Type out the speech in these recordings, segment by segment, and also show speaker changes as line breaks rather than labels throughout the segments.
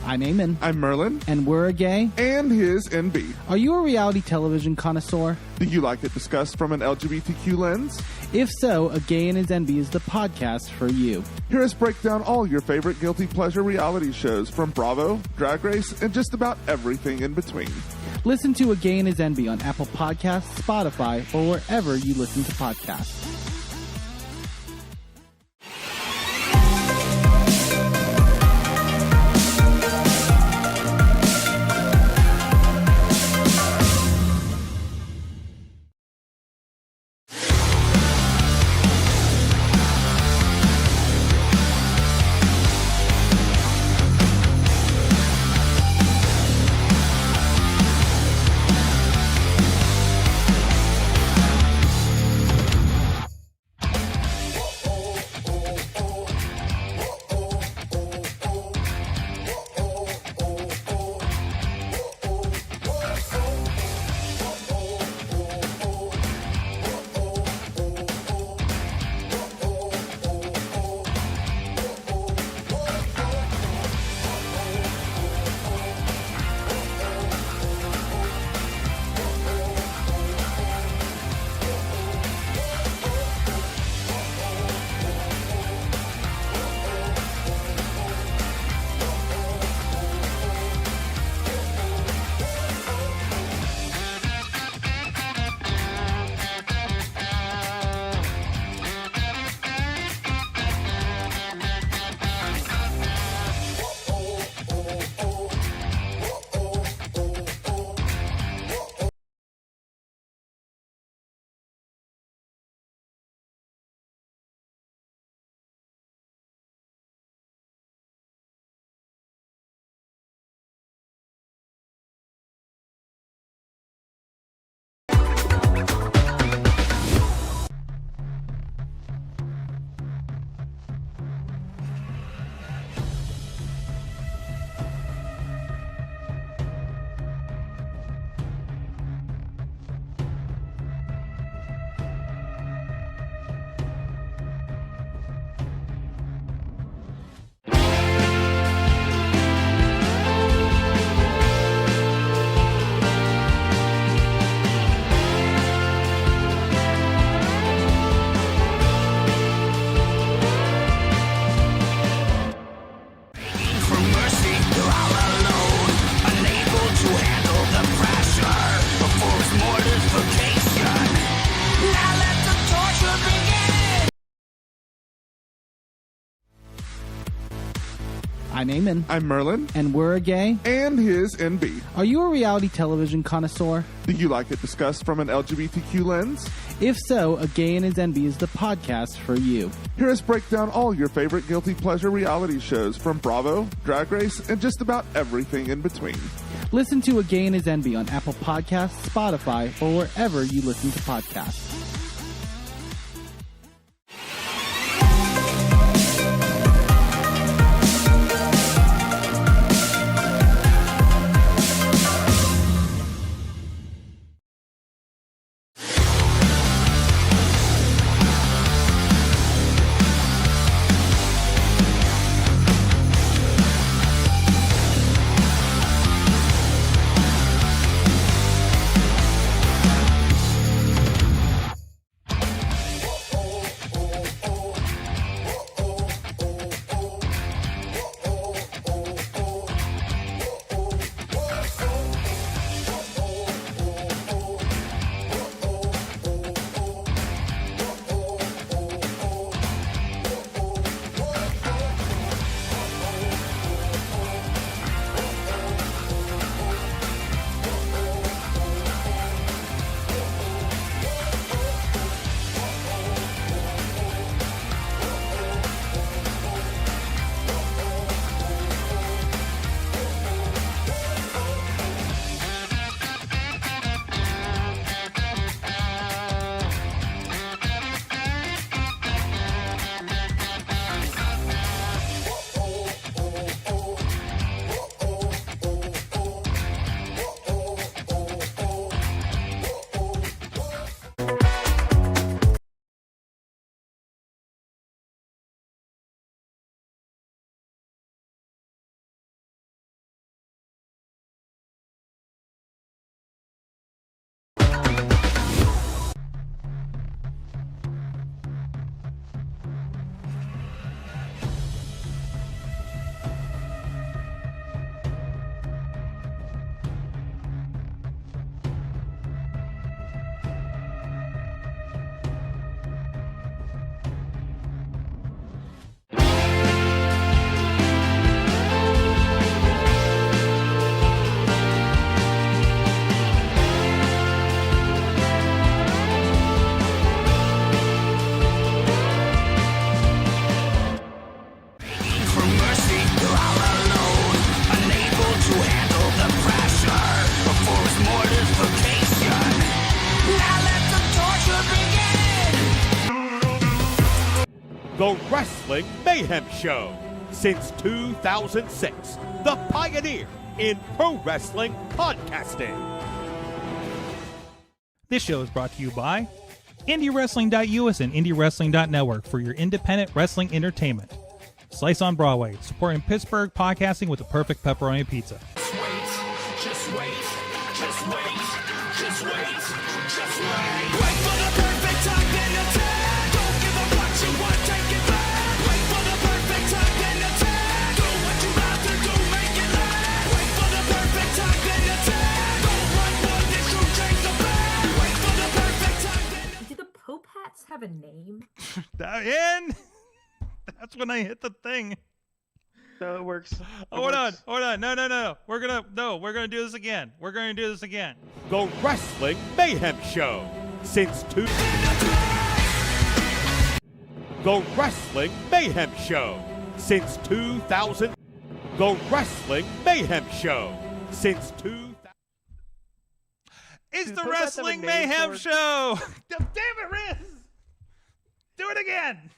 I'm Eamon.
I'm Merlin.
And we're a gay.
And his NB.
Are you a reality television connoisseur?
Do you like it discussed from an LGBTQ lens?
If so, A Gay and His NB is the podcast for you.
Hear us break down all your favorite guilty pleasure reality shows from Bravo, Drag Race, and just about everything in between.
Listen to A Gay and His NB on Apple Podcasts, Spotify, or wherever you listen to podcasts. I'm Eamon.
I'm Merlin.
And we're a gay.
And his NB.
Are you a reality television connoisseur?
Do you like it discussed from an LGBTQ lens?
If so, A Gay and His NB is the podcast for you.
Hear us break down all your favorite guilty pleasure reality shows from Bravo, Drag Race, and just about everything in between.
Listen to A Gay and His NB on Apple Podcasts, Spotify, or wherever you listen to podcasts.
Wrestling Mayhem Show. Since 2006, the pioneer in pro wrestling podcasting.
This show is brought to you by IndyWrestling.us and IndyWrestling.network for your independent wrestling entertainment. Slice on Broadway, supporting Pittsburgh podcasting with the perfect pepperoni pizza.
Just wait, just wait, just wait, just wait. Wait for the perfect time, then attack. Don't give up what you want, take it back. Wait for the perfect time, then attack. Do what you have to do, make it last. Wait for the perfect time, then attack. Don't run for this, you change the back. Wait for the perfect time, then
Do the Pope hats have a name?
And that's when I hit the thing.
No, it works.
Hold on. No. We're gonna do this again.
The Wrestling Mayhem Show. Since The Wrestling Mayhem Show. Since 2000. The Wrestling Mayhem Show. Since 2000.
It's
Dude,
the
put that
Wrestling
in the name
Mayhem
for it.
Show. Damn it, Riz! Do it again.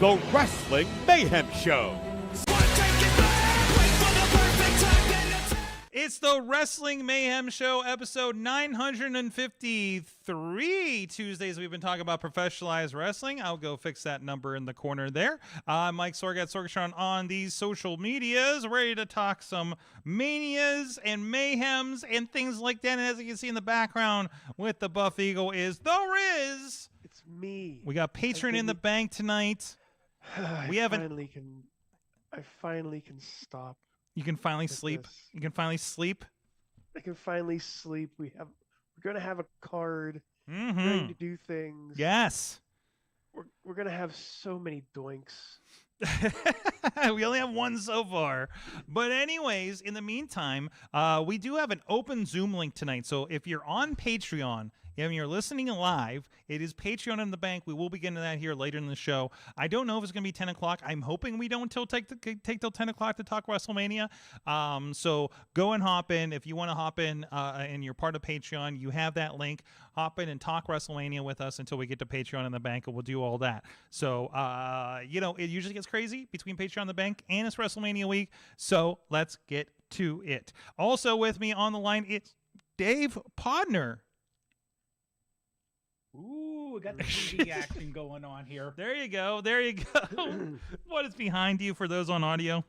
The Wrestling Mayhem Show.
take it back. Wait for the perfect time, then attack.
It's the Wrestling Mayhem Show, episode 953. Tuesdays, we've been talking about professionalized wrestling. I'll go fix that number in the corner there. Mike Sorg at Sorgatron on these social medias, ready to talk some manias and mayhems and things like that. And as you can see in the background with the Buff Eagle is the Riz.
It's me.
We got Patreon in the bank tonight. We haven't-
I finally can stop.
You can finally
with
sleep.
this.
You can finally sleep.
I can finally sleep. We're gonna have a card. We're
Mm-hmm.
going to do things.
Yes.
We're gonna have so many doinks.
We only have one so far. But anyways, in the meantime, we do have an open Zoom link tonight. So if you're on Patreon and you're listening live, it is Patreon in the bank. We will be getting to that here later in the show. I don't know if it's going to be 10 o'clock. I'm hoping we don't take till 10 o'clock to talk WrestleMania. So go and hop in. If you want to hop in and you're part of Patreon, you have that link. Hop in and talk WrestleMania with us until we get to Patreon in the bank, and we'll do all that. So, it usually gets crazy between Patreon and the bank, and it's WrestleMania week. So let's get to it. Also with me on the line, it's Dave Podner.
Ooh, we got the 3D action going on here.
There you go. What is behind you for those on audio?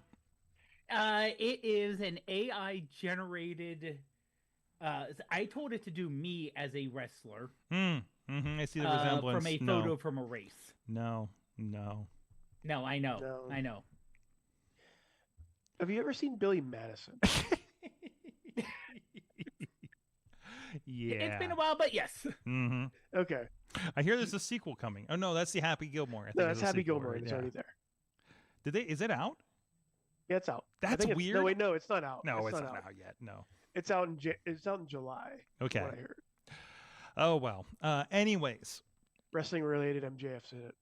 It is an AI generated. I told it to do me as a wrestler.
I see the resemblance.
From a photo from a race.
No.
No, I know.
No.
I know.
Have you ever seen Billy Madison?
Yeah.
It's been a while, but yes.
Mm-hmm.
Okay.
I hear there's a sequel coming. Oh no, that's the Happy Gilmore. I think
No,
there's
that's
a
Happy
sequel,
Gilmore.
right?
It's
Yeah.
already there.
Is it out?
Yeah, it's out. I
That's
think
weird.
No, wait, no, it's not out.
No, it's not out yet. No.
It's out in July. is
Okay.
What I heard.
Oh well. Anyways.
Wrestling related MJF's in it.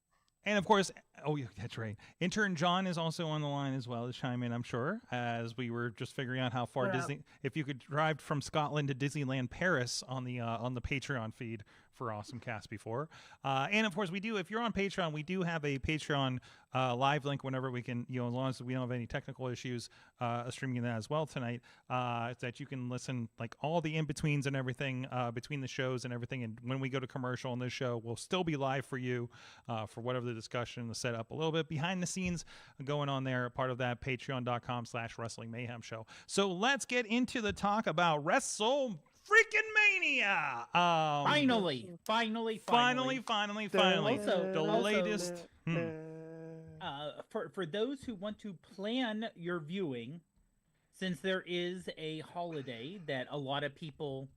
And of course, oh yeah, that's right. Intern John is also on the line as well to chime in, I'm sure, as we were just figuring out how far
Yeah.
Disney, if you could drive from Scotland to Disneyland Paris on the Patreon feed for Awesome Cast before. And of course, we do, if you're on Patreon, we do have a Patreon live link whenever we can, as long as we don't have any technical issues, streaming that as well tonight, that you can listen, like all the in-betweens and everything between the shows and everything. And when we go to commercial on this show, we'll still be live for you for whatever the discussion, the setup, a little bit behind the scenes going on there, part of that patreon.com/Wrestling Mayhem Show. So let's get into the talk about Wrestle freaking Mania.
Finally.
The
Also-
latest.
For those who want to plan your viewing, since there is a holiday that a lot of people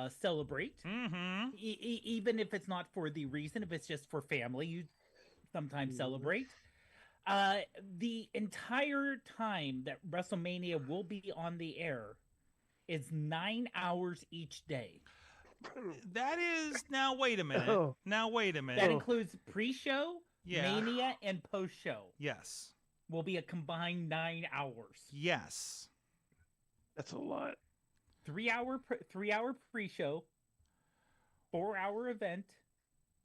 celebrate,
Mm-hmm.
even if it's not for the reason, if it's just for family, you sometimes celebrate. The entire time that WrestleMania will be on the air is 9 hours each day.
That is, now wait a minute.
Oh.
That includes pre-show,
Yeah.
Mania, and post-show.
Yes.
Will be a combined 9 hours.
Yes.
That's a lot.
3 hour pre-show, 4 hour event,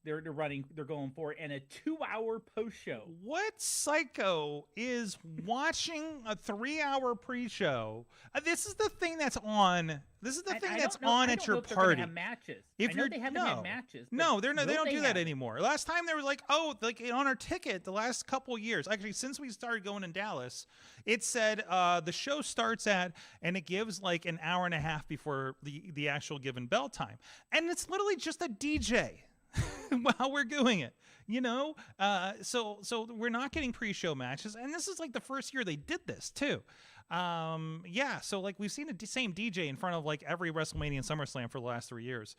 they're going for, and a 2-hour post show.
What psycho is watching a 3-hour pre-show? This is the thing that's on. This is the thing that's on at your party.
Have matches.
If
I know
you're
they haven't had matches.
No, they don't do that
have
anymore. Last time they were like, oh, like on our ticket the last couple years. Actually, since we started going in Dallas, it said the show starts at, and it gives like an hour and a half before the actual given bell time, and it's literally just a DJ while we're doing it. You know, so we're not getting pre-show matches, and this is like the first year they did this too. Yeah, so like we've seen the same DJ in front of like every WrestleMania and SummerSlam for the last 3 years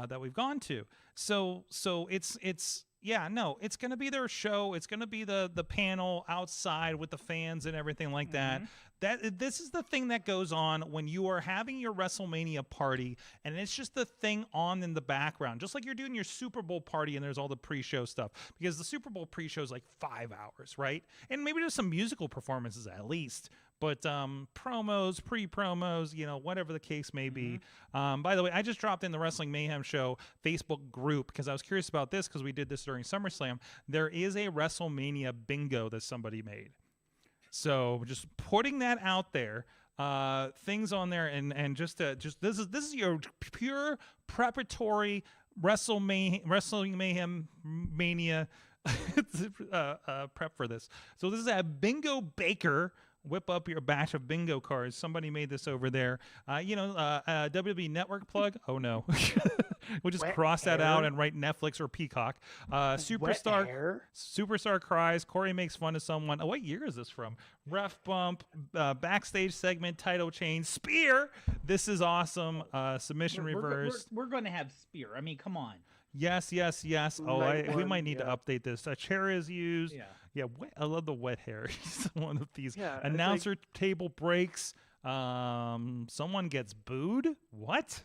that we've gone to. So it's yeah, no, it's gonna be their show. It's gonna be the panel outside with the fans and everything like that. This is the thing that goes on when you are having your WrestleMania party, and it's just the thing on in the background, just like you're doing your Super Bowl party, and there's all the pre-show stuff, because the Super Bowl pre-show is like 5 hours, right? And maybe there's some musical performances at least. But promos, pre-promos, you know, whatever the case may be. By the way, I just dropped in the Wrestling Mayhem Show Facebook group because I was curious about this because we did this during SummerSlam. There is a WrestleMania bingo that somebody made. So just putting that out there, things on there, and just this is your pure preparatory Wrestling Mayhem Mania prep for this. So this is a bingo baker. Whip up your batch of bingo cards. Somebody made this over there. WWE Network plug. Oh no, we'll just cross that out and write Netflix or Peacock. Superstar cries. Corey makes fun of someone. Oh, what year is this from? Ref bump. Backstage segment. Title change. Spear. This is awesome. Submission reverse.
We're going to have Spear. I mean, come on.
Yes. Oh, we might need to update this. A chair is used. Yeah. I love the wet hair. He's one of these. Yeah, announcer table breaks. Someone gets booed. What?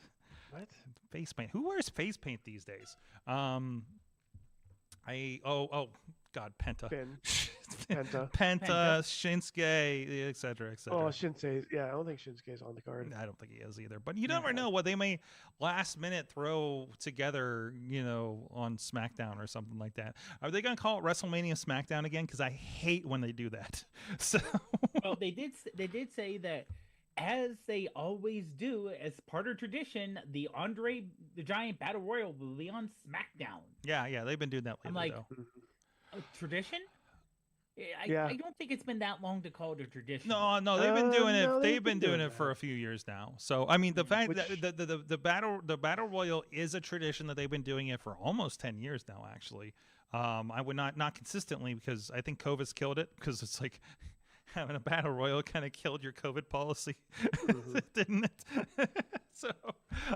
Face paint. Who wears face paint these days? God, Penta. Penta, Shinsuke, etc.
Oh, Shinsuke. Yeah, I don't think Shinsuke's on the card.
I don't think he is either. But you never know what they may last minute throw together, you know, on SmackDown or something like that. Are they going to call it WrestleMania SmackDown again? Because I hate when they do that. So,
well, they did say that, as they always do, as part of tradition, the Andre the Giant Battle Royal will be on SmackDown.
Yeah, they've been doing that lately.
I'm like,
though.
Tradition? I don't think it's been that long to call it a tradition.
No, they've been doing it. They've been doing it for a few years now. So I mean, the fact that the battle royal is a tradition that they've been doing it for almost 10 years now. Actually, I would not consistently, because I think COVID's killed it, because it's like having a battle royal kind of killed your COVID policy, didn't it? So,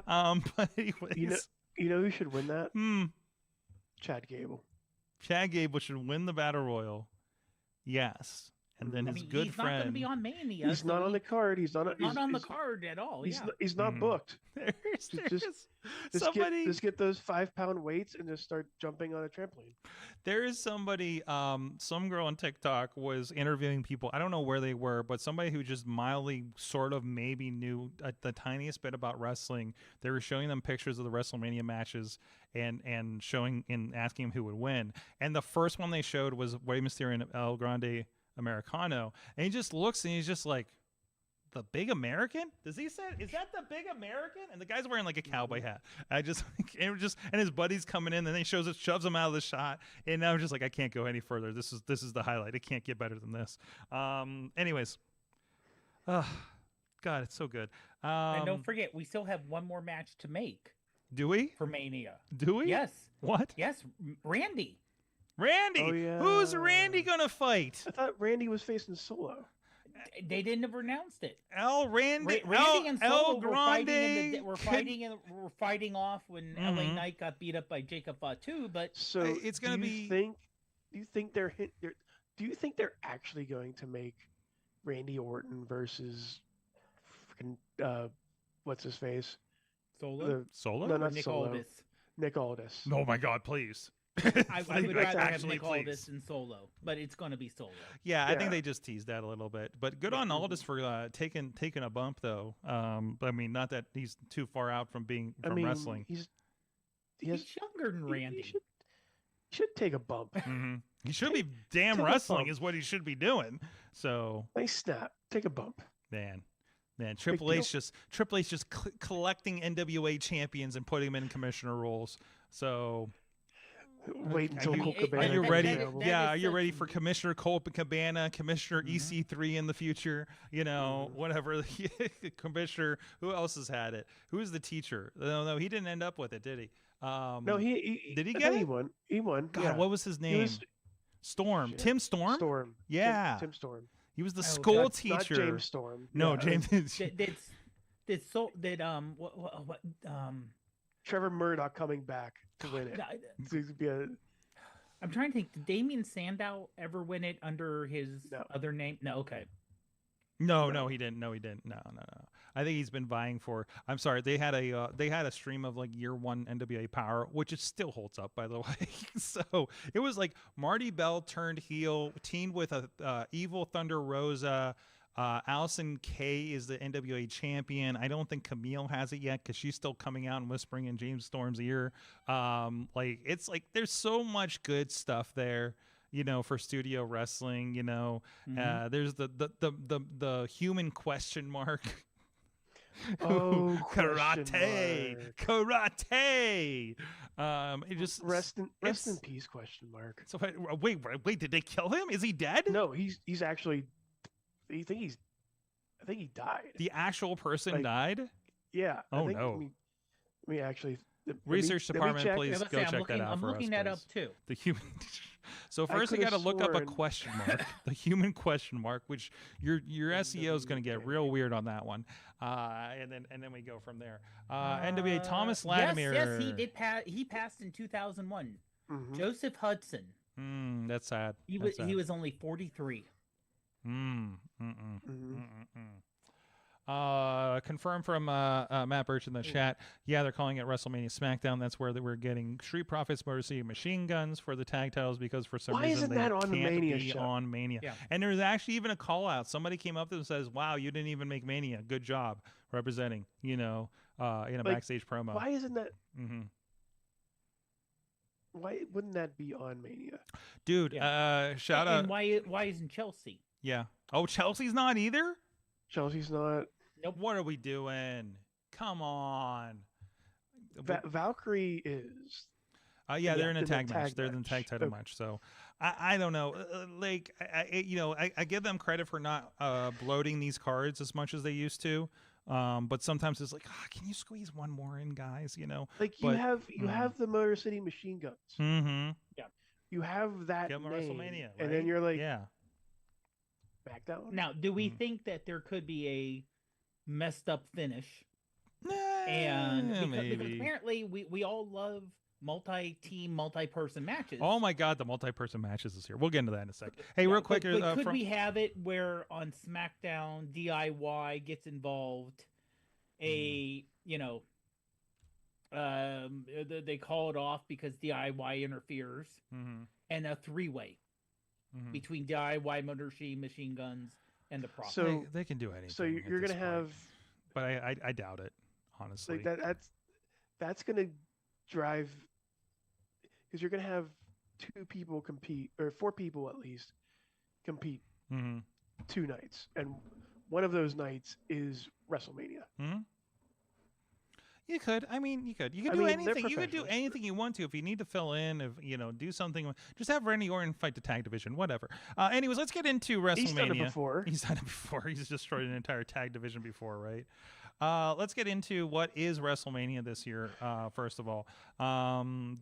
but anyways,
you know who should win that? Chad Gable.
Chad Gable should win the battle royal. Yes, and then his good
he's
friend.
He's not going to be on Mania.
He's not on the card. He's not
on the card at all.
He's not booked. Just get those 5-pound weights and just start jumping on a trampoline. There
is somebody, some girl on TikTok was interviewing people. I don't know where they were, but somebody who just mildly, sort of, maybe knew the tiniest bit about wrestling. They were showing them pictures of the WrestleMania matches and showing and asking them who would win. And the first one they showed was Rey Mysterio and El Grande Americano, and he just looks and he's just like, the big American? Does he say, is that the big American? And the guy's wearing like a cowboy hat. And his buddy's coming in, and then he shoves him out of the shot. And now I'm just like, I can't go any further. This is the highlight. It can't get better than this. Anyways, God, it's so good.
And don't forget, we still have one more match to make.
Do we?
For Mania.
Do we?
Yes.
What?
Yes, Randy.
Oh, yeah. Who's Randy gonna fight?
I thought Randy was facing Solo.
They didn't ever announced it.
Randy
and Solo
El Grande
were fighting off when LA Knight got beat up by Jacob Fatu. But
so
it's gonna be.
Do you think they're actually going to make Randy Orton versus what's his face?
Solo?
No, not
Nick
Solo.
Aldis.
Nick Aldis.
Oh my God, please.
I would rather have Nick Aldis than Solo, but it's going to be Solo.
Yeah, I think they just teased that a little bit. But good on Aldis for taking a bump, though. I mean, not that he's too far out from wrestling.
He's younger than Randy.
should take a bump.
He should be damn
take a
wrestling
bump.
is what he should be doing. So
Nice snap. Take a bump.
man, Triple H just collecting NWA champions and putting them in commissioner roles. So
Wait until
you-
Colt
it-
Cabana.
are you
that-
ready?
that is- that
Yeah,
is
are you
such-
ready for Commissioner Colt Cabana, Commissioner EC3 in the future? You know, whatever. Commissioner, who else has had it? Who's the teacher? No, he didn't end up with it, did he?
No, he
did he
I
get
thought
it?
He won. He won.
God,
yeah.
what was his
He
name?
was-
Storm.
Shit.
Tim Storm?
Storm.
Yeah.
Tim Storm.
He was the
Oh,
school
God.
Not
teacher.
James Storm.
No,
Yeah,
James.
Trevor Murdoch coming back to win it. To be a-
I'm trying to think. Did Damien Sandow ever win it under his
No.
other name? No. Okay.
No, he didn't. No, he didn't. No. I think he's been vying for. I'm sorry. They had a stream of like year one NWA Power, which it still holds up, by the way. So it was like Marty Bell turned heel, teamed with a evil Thunder Rosa. Allison Kay is the NWA champion. I don't think Camille has it yet because she's still coming out and whispering in James Storm's ear. It's like there's so much good stuff there. You know, for studio wrestling, you know, there's the human question mark.
Oh,
karate. It just
rest in
it's-
peace? Question mark.
So wait, did they kill him? Is he dead?
No, he's actually. I think he died.
The actual person
Like,
died.
Yeah. I
Oh,
think,
no.
Let me actually.
Research department,
check.
please
I was
go
gonna say,
check that out
I'm
for us,
looking that
please.
up too.
The human. So
I
first, you got
could've
to look up a
sworn-
question mark, the human question mark, which your SEO is going to get real weird on that one, and then we go from there. NWA Thomas Latimer.
Yes, he did pass. He passed in 2001.
Mhm.
Joseph Hudson.
That's sad.
He
That's sad.
was only 43.
Confirmed from Matt Birch in the chat. Yeah, they're calling it WrestleMania SmackDown. That's where they were getting Street Profits, Motor City Machine Guns for the tag titles because for some
Why
reason
isn't
they
that on the
can't
Mania
be
show?
on Mania.
Yeah.
And there's actually even a call out. Somebody came up to them and says, "Wow, you didn't even make Mania. Good job representing." You know, in a backstage promo.
Why isn't that?
hmm
Why wouldn't that be on Mania?
Dude, shout out.
And why isn't Chelsea?
Yeah. Oh, Chelsea's not either.
Chelsea's not.
What are we doing? Come on.
Valkyrie is.
Yeah, they're in a
in the
tag match.
tag
They're in the
match.
tag title
Okay.
match. So I don't know. I give them credit for not bloating these cards as much as they used to. But sometimes it's like, can you squeeze one more in, guys? You know.
Like you
But-
have the Motor City Machine Guns.
Mm-hmm.
You have that
Give them
name,
WrestleMania,
and then
right?
you're like,
yeah.
SmackDown.
Now, do we
Mm.
think that there could be a messed up finish?
Nah,
And because
maybe.
apparently we all love multi-team, multi-person matches.
Oh my God, the multi-person matches is here. We'll get into that in a sec. Hey,
Yeah,
real quick,
but could
from
we have it where on SmackDown DIY gets involved? They call it off because DIY interferes, and a three-way between DIY, Motor City Machine Guns, and the Prophet.
So
they can do anything.
So
at
you're
this
gonna
point.
have
but I doubt it, honestly.
like that's gonna drive because you're gonna have two people compete or four people at least compete
Mm-hmm.
2 nights, and one of those nights is WrestleMania.
Mm-hmm. You could. I mean, you could. You could
I
do
mean, they're
anything. You could do
professionals.
anything you want to. If you need to fill in, if do something, just have Randy Orton fight the tag division, whatever. Anyways, let's get into WrestleMania.
He's done it before.
He's done it before. He's destroyed an entire tag division before, right? Let's get into what is WrestleMania this year. First of all,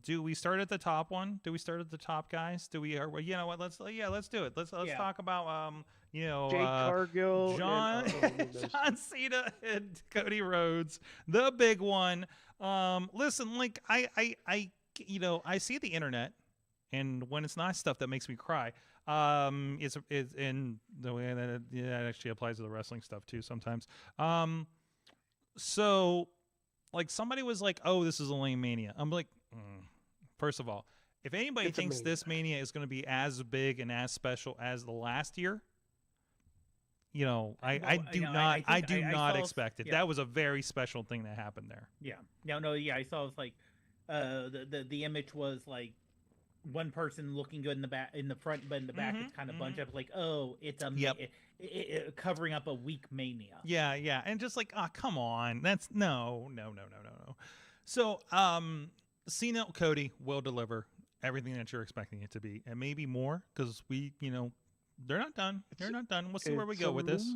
do we start at the top one? Do we start at the top, guys? Do we? Or, you know what? Let's do it. Let's
Yeah.
talk about
Jake Cargill,
John
and,
John Cena and Cody Rhodes, the big one. Listen, like I see the internet, and when it's not stuff that makes me cry, it's in the way that it actually applies to the wrestling stuff too sometimes. So like somebody was like, "Oh, this is a lame Mania." I'm like, first of all, if anybody
It's a
thinks
Mania.
this Mania is going to be as big and as special as the last year, I do not
saw-
expect it.
yeah.
That was a very special thing that happened there.
Yeah. No. Yeah. I saw it was like, the image was like one person looking good in the back, in the front, but in the back it's kind of bunched up. Like, oh, it's covering up a weak Mania.
Yeah, and just like, come on, that's no. So, Cena, Cody will deliver everything that you're expecting it to be, and maybe more, because they're not done. They're not done. We'll see where we go with this.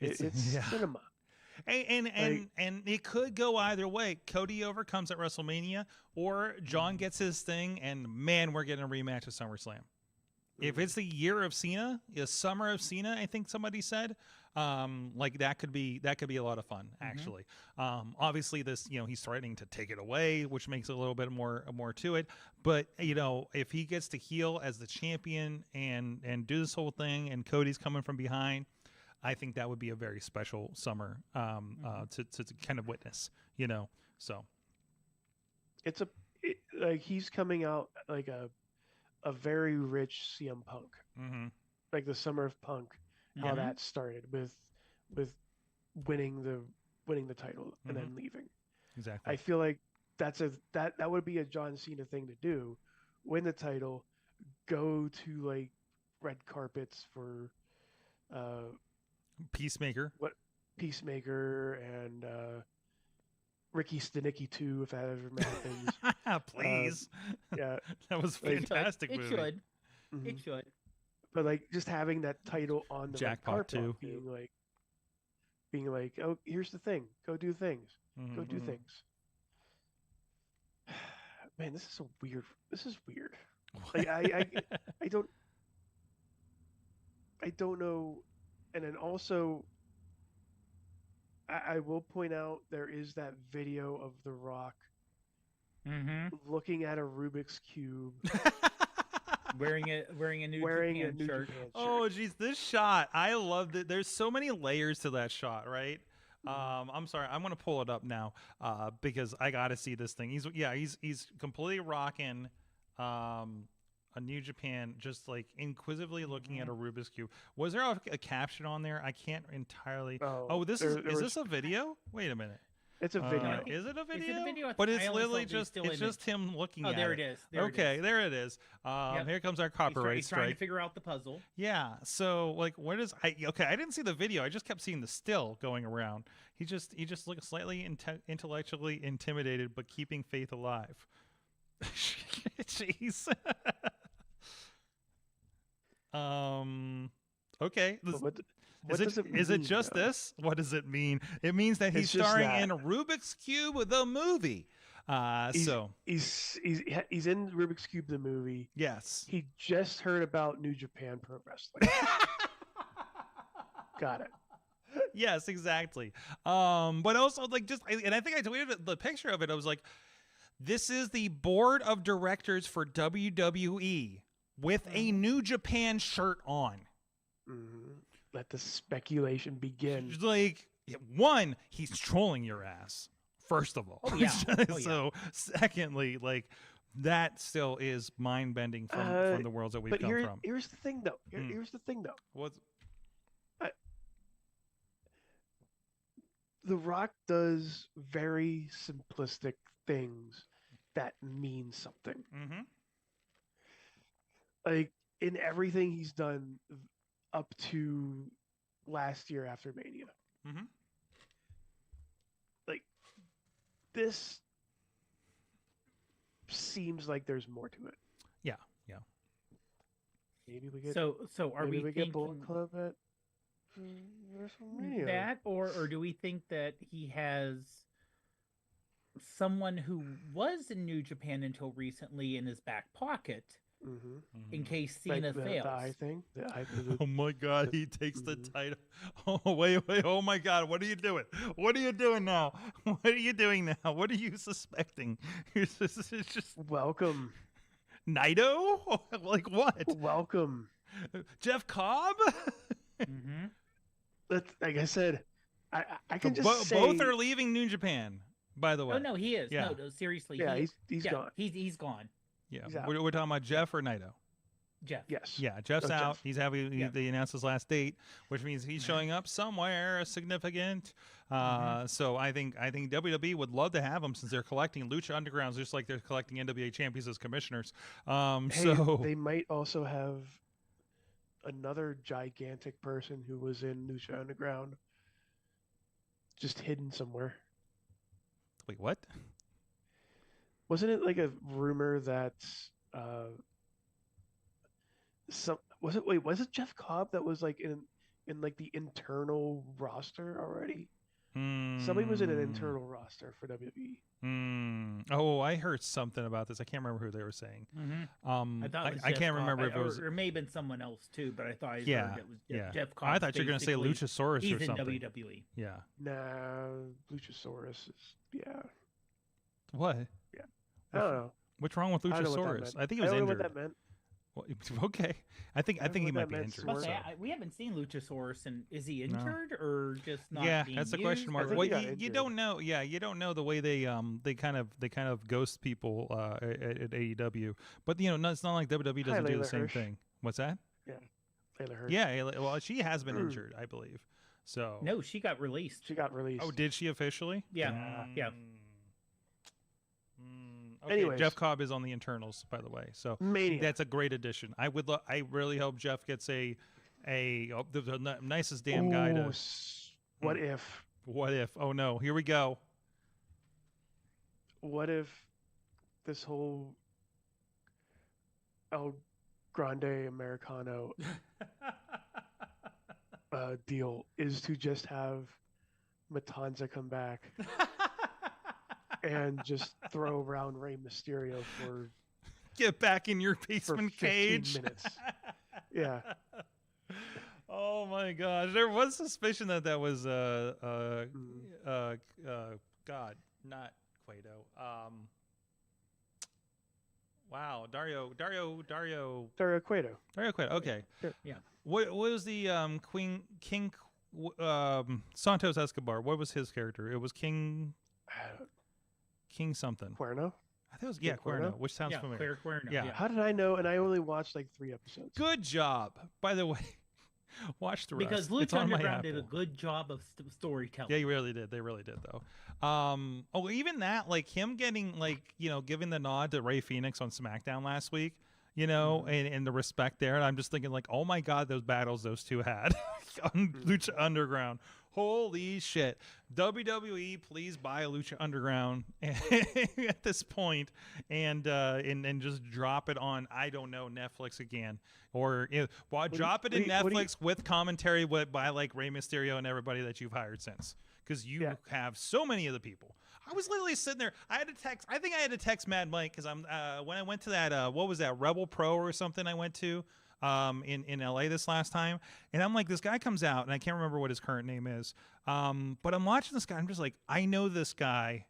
It's cinema.
And it could go either way. Cody overcomes at WrestleMania, or John gets his thing, and man, we're getting a rematch at SummerSlam. If it's the year of Cena, the summer of Cena, I think somebody said, that could be a lot of fun, actually. Obviously, this he's threatening to take it away, which makes a little bit more to it. But if he gets to heel as the champion and do this whole thing, and Cody's coming from behind, I think that would be a very special summer to kind of witness, So
It's he's coming out like a very rich CM Punk, like the summer of Punk, how that started with winning the title and then leaving.
Exactly.
I feel like that would be a John Cena thing to do, win the title, go to like red carpets for
Peacemaker
and Ricky Stenicki too, if that ever happens.
Please.
Yeah,
that was fantastic.
It
movie.
should. It should.
But like just having that title on the
Jackpot
red carpet,
too.
being like, oh, here's the thing, go do things, go do things. Man, this is so weird. This is weird. Like I don't know. And then also, I will point out there is that video of The Rock looking at a Rubik's Cube.
wearing a New Japan shirt.
Oh, geez, this shot, I loved it. There's so many layers to that shot, right? I'm sorry, I'm gonna pull it up now because I gotta see this thing. He's completely rocking a New Japan, just like inquisitively looking at a Rubik's Cube. Was there a caption on there? I can't entirely. Is this a video? Wait a minute.
It's a video.
Is it a video?
Is it a video?
But it's literally just him looking at it.
Oh, there it is.
There it is. Here comes our copyright
he's
strike.
trying to figure out the puzzle.
Yeah. So like, what is? I didn't see the video. I just kept seeing the still going around. He just looked slightly intellectually intimidated, but keeping faith alive. Jeez. Okay. Is it just this? What does it mean? It means that he's starring in Rubik's Cube, the movie.
He's in Rubik's Cube, the movie.
Yes.
He just heard about New Japan Pro Wrestling. Got it.
Yes, exactly. But also and I think I tweeted the picture of it. I was like, this is the board of directors for WWE with a New Japan shirt on.
Let the speculation begin.
Like, one, he's trolling your ass, first of all.
Oh, yeah.
So, secondly, like, that still is mind-bending from the worlds that we've come from.
Here's the thing, though. Here's the thing, though.
What's...
The Rock does very simplistic things that mean something. Like, in everything he's done up to last year after Mania. Like, this seems like there's more to it.
Yeah.
Maybe we get
so are we
get Bullet Club at WrestleMania?
That or do we think that he has someone who was in New Japan until recently in his back pocket in case Cena fails?
The eye thing?
Oh my God, he takes the title. Oh, wait. Oh my God, what are you doing? What are you doing now? What are you doing now? What are you suspecting? It's just
welcome.
Naito? Like what?
Welcome.
Jeff Cobb?
That's, like I said, I can just say...
Both are leaving New Japan, by the way.
Oh, no, he is.
Yeah.
No, seriously.
Yeah, he's gone.
He's gone.
Yeah, we're talking about Jeff or Naito?
Jeff.
Yes.
Yeah, Jeff's
Oh,
out.
Jeff.
He's having
Yeah.
they announced his last date, which means he's showing up somewhere significant. So I think WWE would love to have him since they're collecting Lucha Undergrounds just like they're collecting NWA champions as commissioners.
Hey,
So
they might also have another gigantic person who was in Lucha Underground just hidden somewhere.
wait, what?
Wasn't it like a rumor that was it Jeff Cobb that was like in like the internal roster already? Somebody was in an internal roster for WWE.
Oh, I heard something about this. I can't remember who they were saying.
I thought it was
I
Jeff
can't
Cobb.
remember if it was.
Or it may have been someone else too, but I thought I
Yeah,
heard it was
yeah.
Jeff Cobb.
I thought you were going to say Luchasaurus
he's
or something.
in WWE.
Yeah.
Nah, Luchasaurus is
What?
I don't know.
What's wrong with
I don't know what that
Luchasaurus?
meant.
I think he was
I don't know
injured.
what that meant.
Well, okay. I think
don't know
he
what
might
that
be
meant,
injured.
Sorry.
So.
We haven't seen Luchasaurus, and is he
No.
injured or just not?
Yeah,
being
that's a
used?
question mark.
think
Well,
he got
you
injured.
don't know. Yeah, you don't know the way they kind of ghost people at AEW. But it's not like WWE doesn't do the
Layla
same
Hirsch.
thing. What's that?
Layla Hirsch.
Yeah. Well, she has been injured, I believe. So.
No, she got released.
She got released.
Oh, did she officially?
Yeah, yeah.
Okay,
Anyways.
Jeff Cobb is on the internals, by the way. So
Mania.
that's a great addition. I really hope Jeff gets the nicest damn guy to.
What if?
What if? Oh no! Here we go.
What if this whole El Grande Americano deal is to just have Matanza come back and just throw around Rey Mysterio for
Get back in your
15
basement cage.
minutes. Yeah.
Oh my gosh! There was suspicion that was God, not Cueto. Wow, Dario
Cueto.
Cueto. Okay.
Yeah.
What was the King Santos Escobar? What was his character? It was King something.
Cuerno?
I think it was
King
Cuerno,
Cuerno?
which sounds
Yeah,
familiar.
Cuerno,
Yeah.
yeah.
How did I know? And I only watched like 3 episodes.
Good job, by the way. Watch the rest.
Because
It's
Lucha
on my
Underground did a
Apple.
good job of storytelling.
Yeah, you really did. They really did, though. Even that, like him getting, giving the nod to Rey Fenix on SmackDown last week, and the respect there. And I'm just thinking, like, oh my God, those battles those two had on Lucha Underground. Holy shit. WWE, please buy Lucha Underground at this point and just drop it on, I don't know, Netflix again. Or drop it in Netflix with commentary by like Rey Mysterio and everybody that you've hired since. Because you have so many of the people. I was literally sitting there. I think I had to text Mad Mike because when I went to that, what was that, Rebel Pro or something I went to in LA this last time. And I'm like, this guy comes out and I can't remember what his current name is. But I'm watching this guy. I'm just like, I know this guy.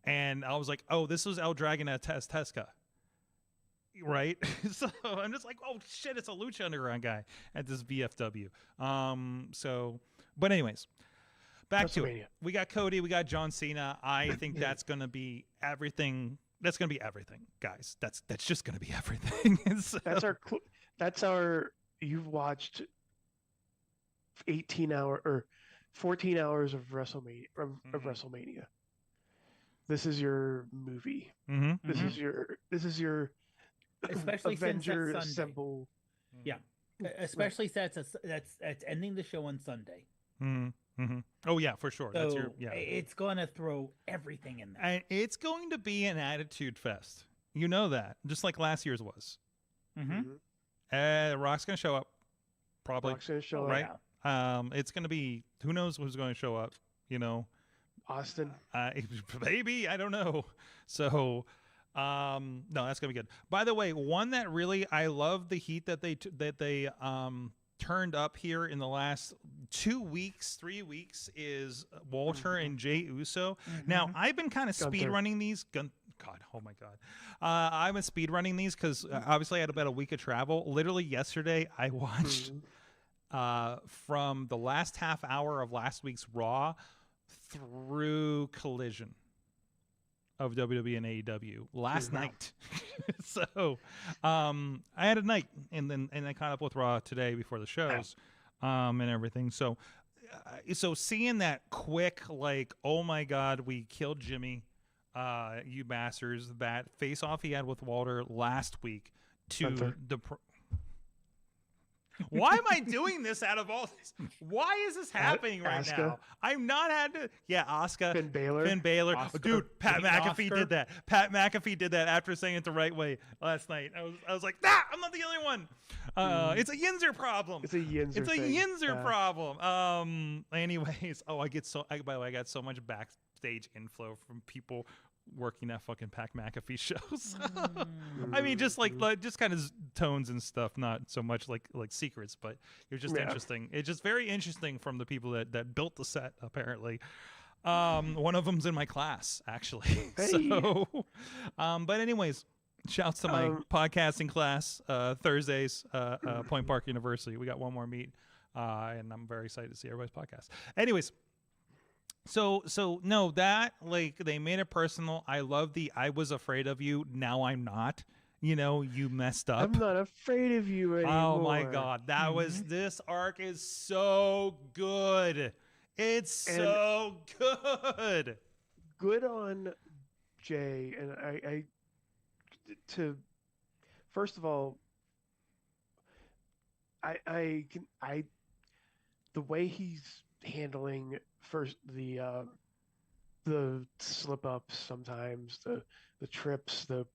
And I was like, oh, this was El Dragon at Tesca. Right? So I'm just like, oh shit, it's a Lucha Underground guy at this VFW. But anyways, back to it. We got Cody, we got John Cena. I think that's gonna be everything. That's gonna be everything, guys. That's just gonna be everything. So,
That's our. You've watched 14 hours of WrestleMania. WrestleMania. This is your movie. This is your.
Especially
Avenger
since that's Sunday.
Assemble.
Yeah. Especially since that's ending the show on Sunday.
Oh yeah, for sure. That's
So it's going to throw everything in there.
And it's going to be an attitude fest. You know that, just like last year's was. Rock's going to show up, probably.
Rock's going to show up.
Right. It's going to be, who knows who's going to show up.
Austin.
Maybe, I don't know. So. No, that's gonna be good. By the way, one that really I love the heat that they turned up here in the last 3 weeks is Walter and Jey Uso. Now I've been kind of speed running these. God, oh my God, I've been speed running these because obviously I had about a week of travel. Literally yesterday, I watched from the last half hour of last week's Raw through Collision. of WWE and AEW last night. So I had a night, and I caught up with Raw today before the shows, and everything. So seeing that quick, like, oh my God, we killed Jimmy, you bastards, that face off he had with Walter last week to the. Why am I doing this out of all this? Why is this happening right now? I've not had to. Yeah, Asuka.
Finn Balor.
Oh, dude, Pat McAfee did that. Pat McAfee did that after saying it the right way last night. I was like, I'm not the only one. It's a Yinzer problem.
It's a Yinzer
Yinzer problem. Anyways, by the way, I got so much backstage info from people working at fucking Pat McAfee shows. I mean, just kind of tones and stuff, not so much like secrets, but it was just interesting. It's just very interesting from the people that built the set, apparently. One of them's in my class, actually.
Hey.
So, but anyways, shouts to my podcasting class, Thursdays, Point Park University. We got one more meet, and I'm very excited to see everybody's podcast. Anyways, So no, that, like, they made it personal. I love I was afraid of you. Now I'm not. You messed up.
I'm not afraid of you anymore.
Oh my God. This arc is so good. It's so good.
Good on Jay. And first of all, the way he's handling first the slip ups, sometimes the trips, the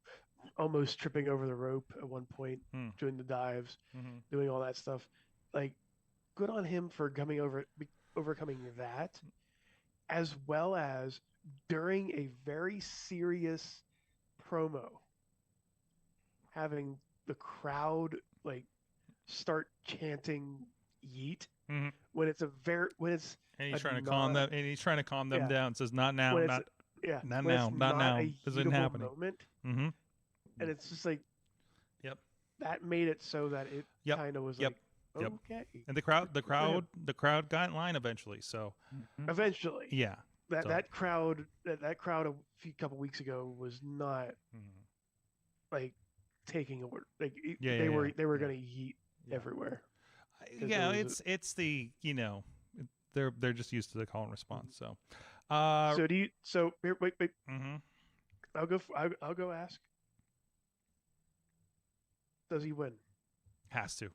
almost tripping over the rope at one point, doing the dives, doing all that stuff. Like, good on him for overcoming that, as well as during a very serious promo, having the crowd like start chanting "Yeet." When it's
and he's trying to calm them, down. Says, "Not now, not now. This isn't happening."
Moment, and it's just like, that made it so that it kind of was like, okay.
And the crowd got in line eventually. So
eventually, that crowd a couple weeks ago was not like taking a word. Like they were gonna yeet everywhere.
Yeah, it's the they're just used to the call and response. So,
wait. I'll go ask. Does he win?
Has to.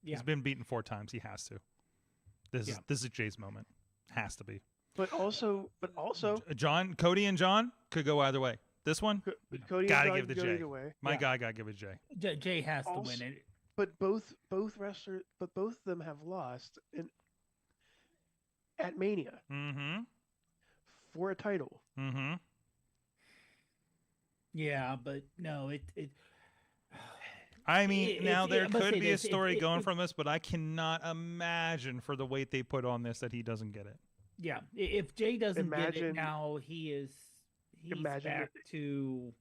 Yeah.
He's been beaten 4 times. He has to. This is Jay's moment. Has to be.
But also,
Cody and John could go either way. This one,
Cody
gotta
and John
give to Jay. My guy gotta give it to Jay.
Jay has to win it.
But both wrestlers, both of them have lost at Mania for a title.
Yeah, but no, it.
I mean, now there could be a story going from this, but I cannot imagine for the weight they put on this that he doesn't get it.
Yeah, if Jay doesn't get it now, he's back to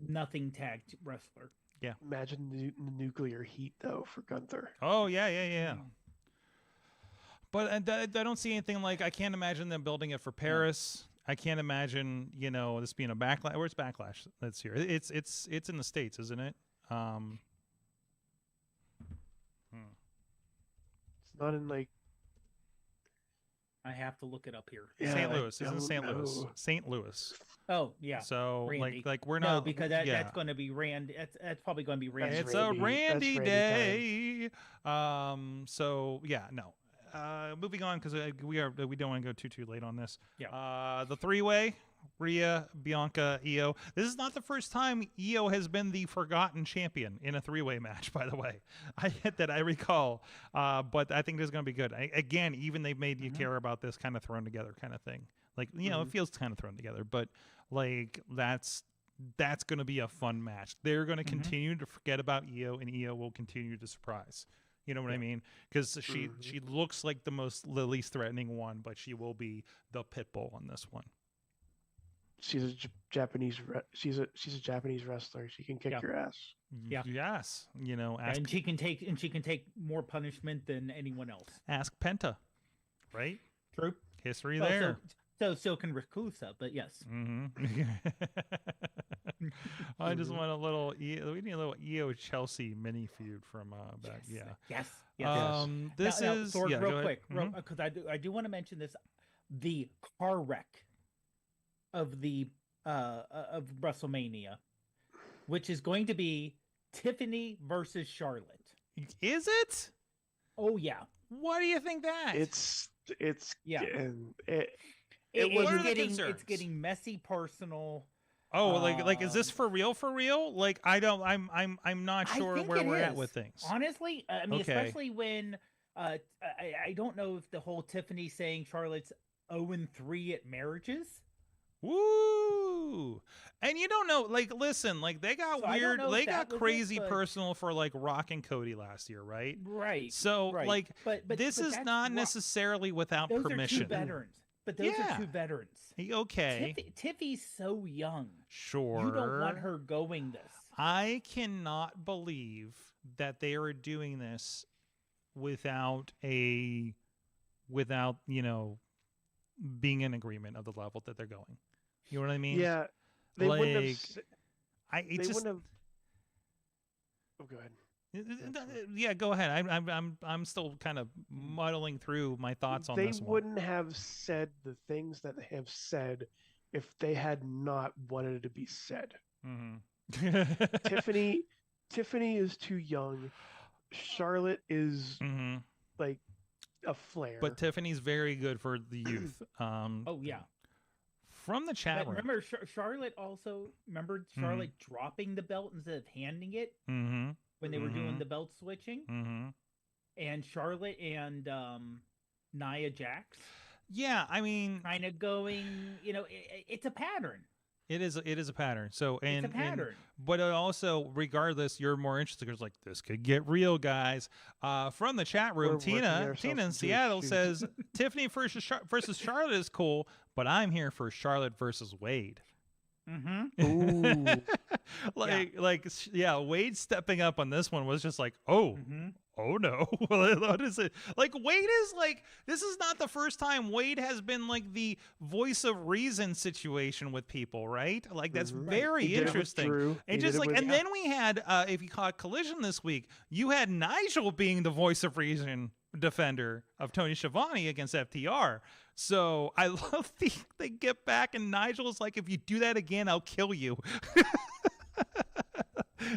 nothing tagged wrestler.
Yeah. Imagine the nuclear heat though for Gunther.
Oh yeah. But I don't see anything like. I can't imagine them building it for Paris. I can't imagine this being a backlash. Where's Backlash? That's here. It's in the States, isn't it?
It's not in like.
I have to look it up here.
Yeah, St. Louis. Isn't St. Louis? St. Louis.
Oh yeah.
So
Randy.
like we're not
because that's going to be Randy. That's probably going to be Randy.
It's a Randy day. So yeah, no. Moving on because we don't want to go too late on this.
Yeah.
The 3-way. Rhea, Bianca, Io. This is not the first time Io has been the forgotten champion in a 3-way match, by the way. I recall. But I think this is going to be good. Again, even they've made you care about this kind of thrown together kind of thing. Like, it feels kind of thrown together, but like that's going to be a fun match. They're going to continue to forget about Io, and Io will continue to surprise. You know what I mean? Because she looks like the least threatening one, but she will be the pit bull on this one.
She's a Japanese wrestler. She can kick your ass.
Yeah.
Yes.
And she can take more punishment than anyone else.
Ask Penta. Right?
True.
History there.
So can Reclusa, but yes.
I just want a little. We need a little EO Chelsea mini feud from back.
Yes.
This is
Sorg, real
go
quick,
ahead.
because I do want to mention this: the car wreck of the of WrestleMania, which is going to be Tiffany versus Charlotte.
Is it?
Oh yeah.
Why do you think that?
It's
Yeah.
It's
getting messy, personal.
Oh, like is this for real? For real? Like I'm not sure where we're at with things.
Honestly, I mean,
Okay.
especially when I don't know if the whole Tiffany saying Charlotte's 0-3 at marriages.
Woo! And you don't know, like, listen, like they got weird, they got crazy personal for like Rock and Cody last year, right?
Right.
So
right.
like,
but
this is not necessarily without
those
permission.
Are two veterans. But those are two veterans.
Okay.
Tiffy's so young.
Sure.
You don't want her going this.
I cannot believe that they are doing this without being in agreement of the level that they're going. You know what I mean?
Yeah. They wouldn't have. Wouldn't have. Oh, go ahead.
Yeah, go ahead. I'm still kind of muddling through my thoughts on this one.
They wouldn't have said the things that they have said if they had not wanted it to be said. Tiffany is too young. Charlotte is like a flare.
But Tiffany's very good for the youth.
Oh yeah.
From the chat room.
Remember Charlotte also Charlotte dropping the belt instead of handing it when they were doing the belt switching. And Charlotte and Nia Jax.
Yeah, I mean,
kind of going. It's a pattern.
It is a pattern. So
it's a pattern.
But it also, regardless, you're more interested because like this could get real, guys. From the chat room, Tina in Seattle says Tiffany versus Charlotte is cool, but I'm here for Charlotte versus Wade. Wade stepping up on this one was just like, oh no. What is it? Like Wade is like, this is not the first time Wade has been like the voice of reason situation with people, right? Like that's very interesting. And just like, and then we had, if you caught Collision this week, you had Nigel being the voice of reason defender of Tony Schiavone against FTR. So I love they get back and Nigel's like, if you do that again, I'll kill you.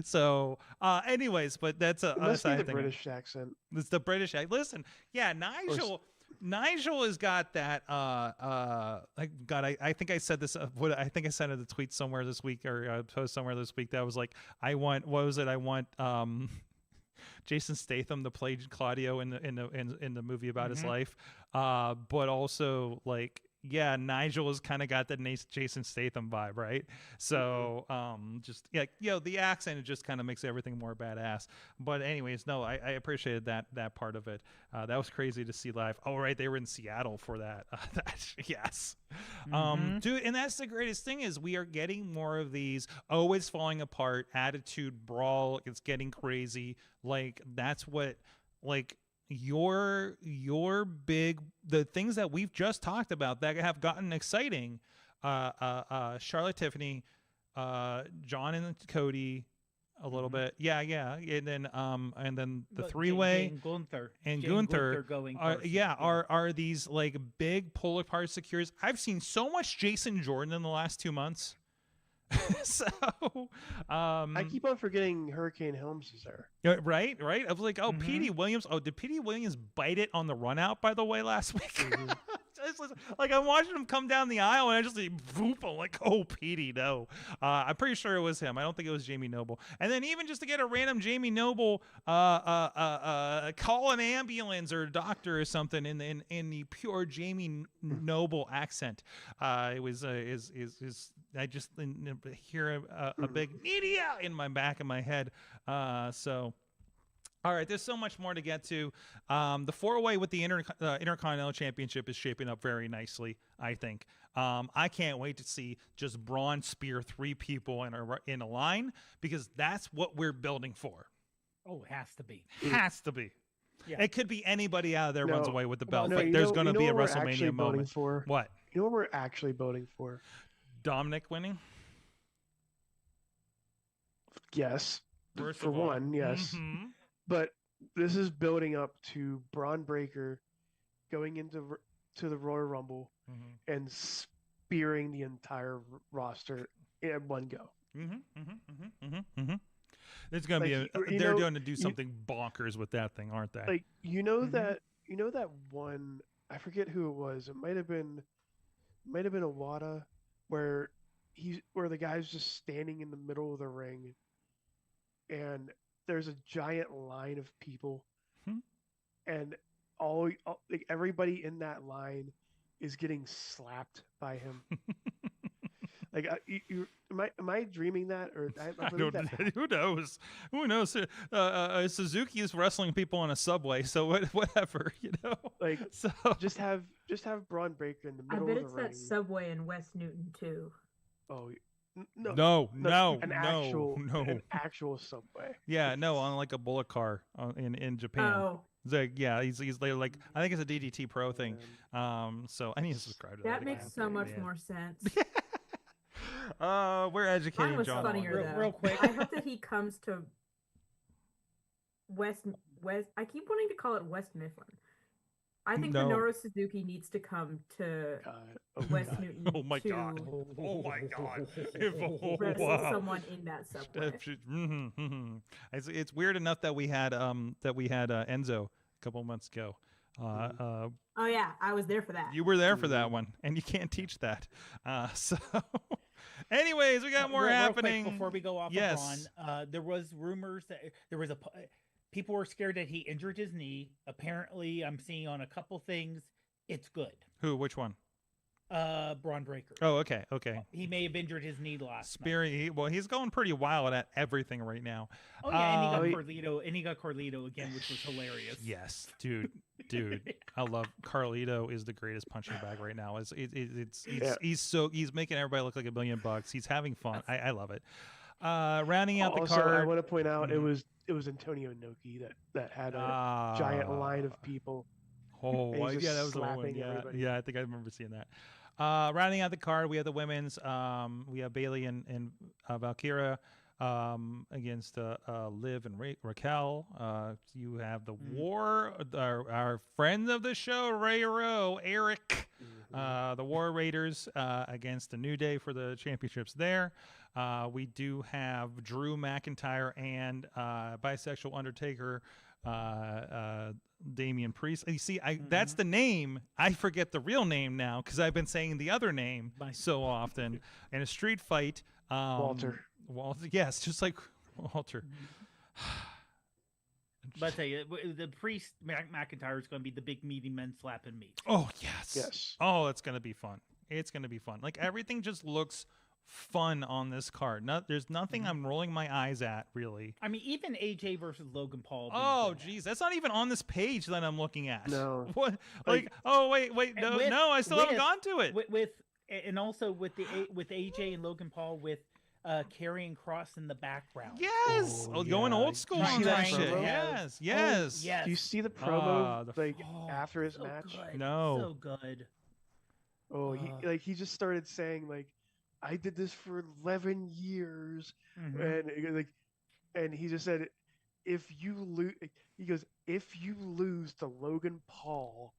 So, anyways, but that's a
must be the British accent.
It's the British accent. Listen, yeah, Nigel has got that. I think I said this. I think I sent it a tweet somewhere this week or a post somewhere this week that was like, I want Jason Statham to play Claudio in the movie about his life, but also like. Yeah, Nigel has kind of got the Jason Statham vibe, right? So, the accent, it just kind of makes everything more badass. But anyways, no, I appreciated that part of it. That was crazy to see live. Oh, right, they were in Seattle for that. Yes. Dude, and that's the greatest thing is we are getting more of these, it's falling apart, attitude, brawl, it's getting crazy. Like, that's what, like, your big the things that we've just talked about that have gotten exciting, Charlotte, Tiffany, John and Cody a little bit, and then the three-way and Gunther going are these like big pull apart secures. I've seen so much Jason Jordan in the last 2 months. So
I keep on forgetting Hurricane Helms is there.
Right. I was like, Petey Williams. Oh, did Petey Williams bite it on the run out, by the way, last week? Like I'm watching him come down the aisle and I just like, boop, I'm like, oh, Petey, no. I'm pretty sure it was him. I don't think it was Jamie Noble. And then even just to get a random Jamie Noble call an ambulance or a doctor or something in the pure Jamie Noble accent. It was I just hear a big media in my back of my head. All right, there's so much more to get to. The 4-way with the Intercontinental Championship is shaping up very nicely, I think. I can't wait to see just Braun spear 3 people in a line because that's what we're building for.
Oh, it has to be.
Has to be. Yeah. It could be anybody out of there runs away with the belt,
no,
but there's going to be a
what we're
WrestleMania moment.
For?
What?
You know what we're actually voting for?
Dominic winning.
Yes.
First
For
of all.
one, yes.
Mhm.
But this is building up to Braun Breaker going into to the Royal Rumble and spearing the entire roster in one go.
It's gonna be they're going to do something bonkers with that thing, aren't they?
Like that one, I forget who it was. It might have been Awada, where the guy's just standing in the middle of the ring, and there's a giant line of people, and all like everybody in that line is getting slapped by him. Like, am I dreaming that, or I believe that
who knows? Who knows? Suzuki is wrestling people on a subway, so whatever, you know.
Like,
so
just have Braun Breaker in the
I
middle
bet
of
it's
the ring.
that subway in West Newton too.
Oh,
no,
an actual subway.
Yeah, no, on like a bullet car in Japan.
Oh.
Like, yeah, he's like I think it's a DDT Pro thing. So I need to subscribe to that.
That makes so much more sense.
We're educating
Mine was
John.
funnier though.
Real quick.
I hope that he comes to West. I keep wanting to call it West Mifflin. I think Minoru Suzuki needs to come to West Newton.
Oh my god! Oh my god!
Wrestle someone in that subway.
It's weird enough that we had Enzo a couple months ago.
Oh yeah, I was there for that.
You were there for that one, and you can't teach that. So, anyways, we got more happening.
Real quick before we go off of Braun, there was rumors that there was people were scared that he injured his knee. Apparently, I'm seeing on a couple things it's good.
Who? Which one?
Braun Breaker.
Oh, okay.
He may have injured his knee last
night. Well, he's going pretty wild at everything right now.
Oh yeah, and he got Carlito again, which was hilarious.
Yes, dude, I love Carlito. Is the greatest punching bag right now. He's making everybody look like $1 million. He's having fun. I love it. Rounding out the card.
I want to point out it was Antonio Inoki that had a giant line of people.
Oh, yeah, that was the one. Yeah, I think I remember seeing that. Rounding out the card, we have the women's. We have Bailey and Valkyria against Liv and Raquel. You have the War, our friend of the show, Ray Rowe, Eric, the War Raiders against the New Day for the championships there. We do have Drew McIntyre and bisexual Undertaker, Damian Priest. You see, that's the name. I forget the real name now because I've been saying the other name so often. In a street fight,
Walter,
yes, just like Walter.
But I tell you, the Priest McIntyre is going to be the big meaty men slapping meat.
Oh yes. Oh, it's going to be fun. It's going to be fun. Like everything just looks fun on this card. There's nothing I'm rolling my eyes at, really.
I mean, even AJ versus Logan Paul.
Oh, geez, that's not even on this page that I'm looking at.
No.
What? Like, oh wait, no, I still haven't gone to it.
And also with AJ and Logan Paul with Karrion Kross in the background.
Yes, going old school on that shit. Yes.
Do you see the promo after his match?
Good.
No.
So good.
Oh, he just started saying like, I did this for 11 years, and he just said, if you lose to Logan Paul,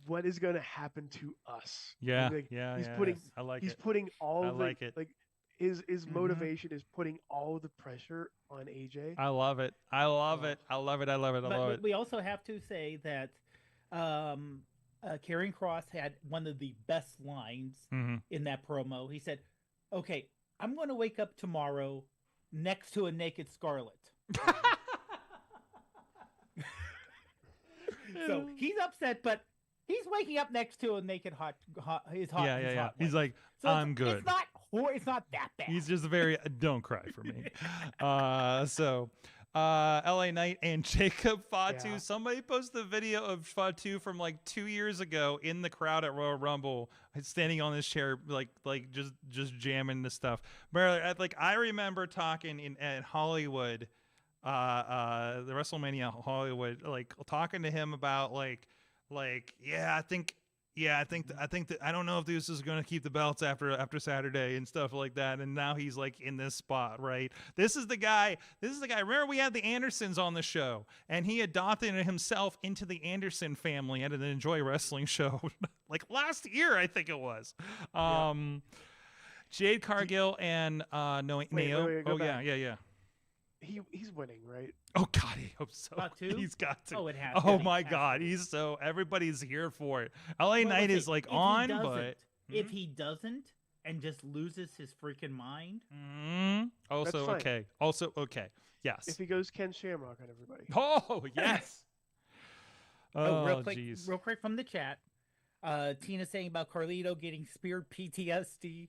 what is going to happen to us?
Yeah,
He's putting all his motivation is putting all the pressure on AJ.
I love it.
But we also have to say that Karrion Kross had one of the best lines in that promo. He said, "Okay, I'm going to wake up tomorrow next to a naked Scarlet." So he's upset, but he's waking up next to a naked hot.
Yeah. He's like, so I'm good.
It's not that bad.
He's just very don't cry for me. LA Knight and Jacob Fatu. Yeah. Somebody posted a video of Fatu from like 2 years ago in the crowd at Royal Rumble, standing on this chair, like just jamming the stuff. But like I remember talking at Hollywood, the WrestleMania Hollywood, like talking to him about like yeah, I think Yeah, I think that I don't know if this is going to keep the belts after Saturday and stuff like that. And now he's like in this spot, right? This is the guy. Remember, we had the Andersons on the show, and he adopted himself into the Anderson family at an Enjoy Wrestling show, like last year, I think it was. Jade Cargill and Naomi. Oh
back.
yeah.
He's winning, right?
Oh God, he hopes so.
Got to?
He's got to.
Oh, it has.
Oh
to.
my God, everybody's here for it. LA Knight is like
if
on,
he
but
if he doesn't and just loses his freaking mind,
also
fine.
okay. Also okay. Yes.
If he goes Ken Shamrock on everybody.
Oh yes.
real
jeez.
quick from the chat, Tina saying about Carlito getting speared PTSD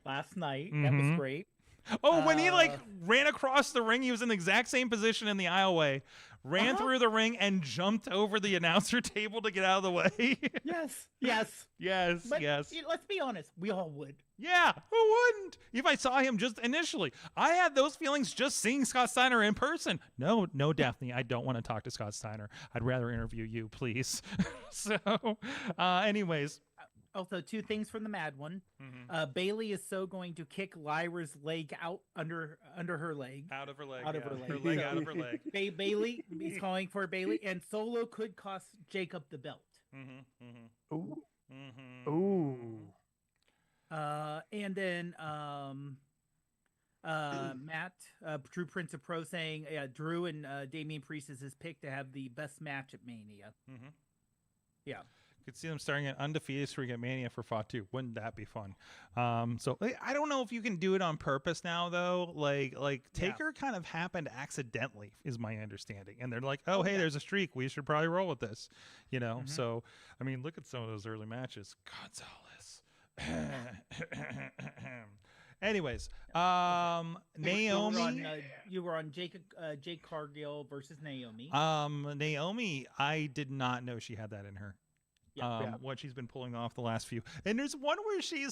last night. That was great.
Oh, when he like ran across the ring, he was in the exact same position in the aisleway, ran through the ring and jumped over the announcer table to get out of the way.
Yes. But, let's be honest, we all would.
Yeah, who wouldn't? If I saw him just initially. I had those feelings just seeing Scott Steiner in person. No, Daphne, I don't want to talk to Scott Steiner. I'd rather interview you, please. So, anyways.
Also, two things from the Mad One. Bailey is so going to kick Lyra's leg out under her leg.
Out of her leg.
Out of her leg.
Her leg out of her leg.
Bailey, he's calling for Bailey, and Solo could cost Jacob the belt.
Ooh. Ooh.
And then Matt, True Prince of Pro saying Drew and Damian Priest is his pick to have the best match at Mania. Yeah.
Could see them starting an undefeated streak at Mania for Fatu. Wouldn't that be fun? So I don't know if you can do it on purpose now, though. Like Taker kind of happened accidentally, is my understanding. And they're like, oh, hey, there's a streak. We should probably roll with this, you know. So I mean, look at some of those early matches. Gonzalez. Anyways, Naomi.
You were on Jake Cargill versus Naomi.
Naomi, I did not know she had that in her. What she's been pulling off the last few. And there's one where she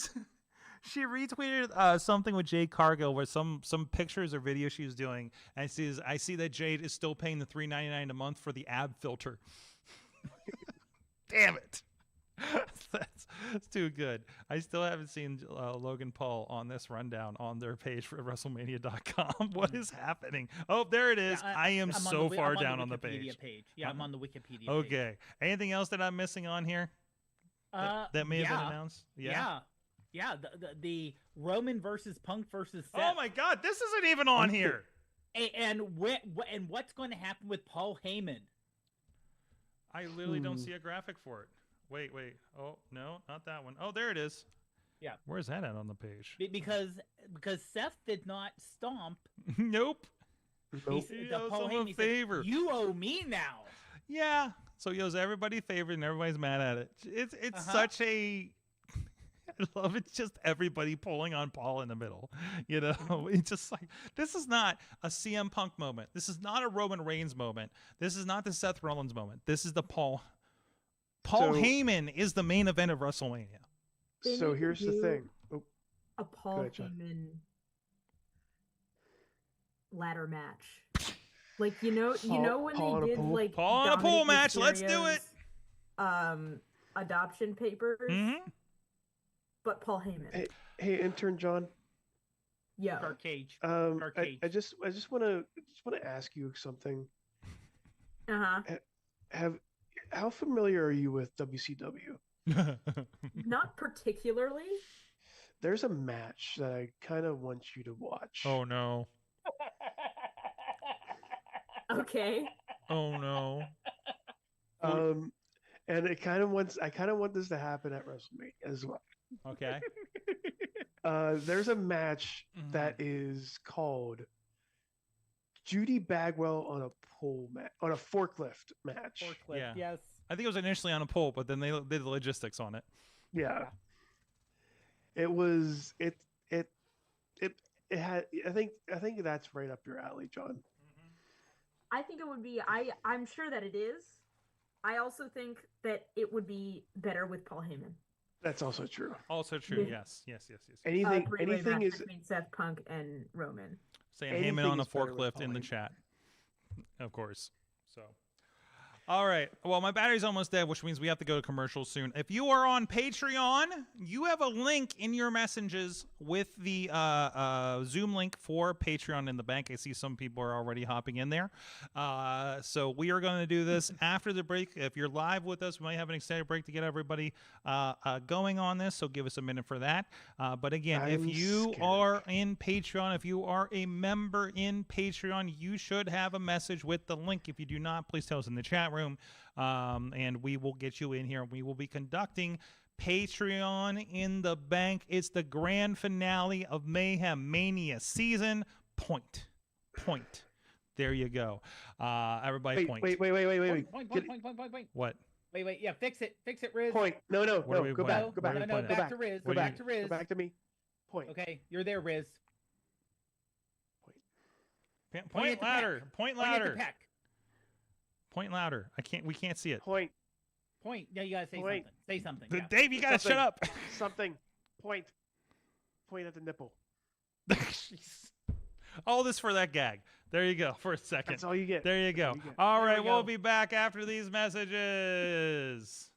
retweeted something with Jade Cargill, where some pictures or video she was doing, and says, I see that Jade is still paying the $3.99 a month for the ab filter. Damn it. That's too good. I still haven't seen Logan Paul on this rundown on their page for WrestleMania.com. What is happening? Oh, there it is. I am so far down on the page.
Yeah, I'm on the Wikipedia page.
Okay. Anything else that I'm missing on here that may have been announced?
Yeah. The Roman versus Punk versus Seth.
Oh my God, this isn't even on here.
And what's going to happen with Paul Heyman?
I literally don't see a graphic for it. Wait. Oh, no, not that one. Oh, there it is.
Yeah.
Where's that at on the page?
Because Seth did not stomp.
Nope.
He
owes him a favor.
You owe me now.
Yeah. So he owes everybody a favor and everybody's mad at it. It's such a... I love it. Just everybody pulling on Paul in the middle. You know, it's just like, this is not a CM Punk moment. This is not a Roman Reigns moment. This is not the Seth Rollins moment. This is the Paul Heyman is the main event of WrestleMania.
So here's the thing.
A Paul Heyman ladder match. Like, you know when they did like
Paul in a pool match. Let's do it.
Adoption papers. But Paul Heyman.
Hey, intern John.
Yeah.
Cage.
I just want to ask you something. How familiar are you with WCW?
Not particularly.
There's a match that I kind of want you to watch.
Oh no.
Okay.
Oh no.
And I kind of want this to happen at WrestleMania as well.
Okay.
There's a match that is called Judy Bagwell on a forklift match.
Forklift, yes.
I think it was initially on a pole, but then they did the logistics on it.
Yeah. It was it had I think that's right up your alley, John.
I think it would be I'm sure that it is. I also think that it would be better with Paul Heyman.
That's also true.
Also true. Yes.
Anything is
between Seth Punk and Roman.
Saying Heyman on a forklift in the chat, of course. So, All right. Well, my battery's almost dead, which means we have to go to commercials soon. If you are on Patreon, you have a link in your messages with the Zoom link for Patreon in the bank. I see some people are already hopping in there. So we are going to do this after the break. If you're live with us, we might have an extended break to get everybody going on this, so give us a minute for that. But again, if you are in Patreon, if you are a member in Patreon, you should have a message with the link. If you do not, please tell us in the chat room, and we will get you in here. We will be conducting Patreon in the bank. It's the grand finale of Mayhem Mania season. Point. There you go. Everybody point.
Wait.
Point.
What?
Wait. Yeah, fix it, Riz.
Point. No. Go back.
No, back to Riz. Go back to Riz.
Go back to me. Point.
Okay, you're there, Riz.
Point louder. Point
Point at
louder.
the peck.
Point louder. We can't see it.
Point.
Yeah, you gotta say
Point.
something. Say something. Yeah.
Dave, you gotta shut up.
Something. Point at the nipple.
All this for that gag. There you go. For a second.
That's all you get.
There you go. All right, we'll be back after these messages.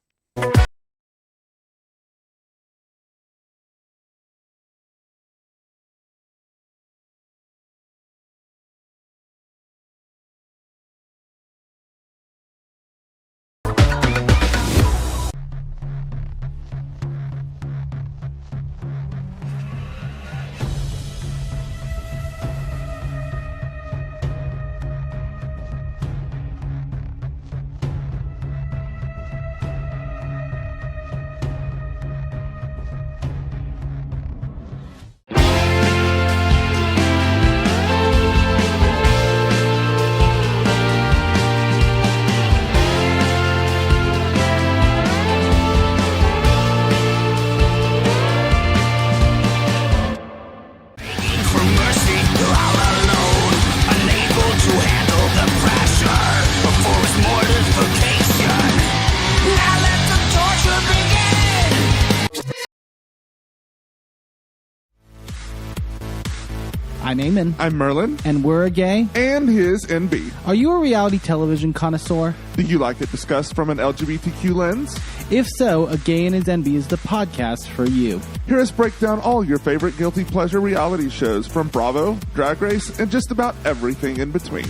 I'm Eamon.
I'm Merlin.
And we're a gay.
And his NB.
Are you a reality television connoisseur?
Do you like it discussed from an LGBTQ lens?
If so, A Gay and His NB is the podcast for you.
Hear us break down all your favorite guilty pleasure reality shows from Bravo, Drag Race, and just about everything in between.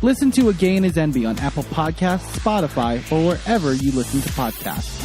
Listen to A Gay and His NB on Apple Podcasts, Spotify, or wherever you listen to podcasts.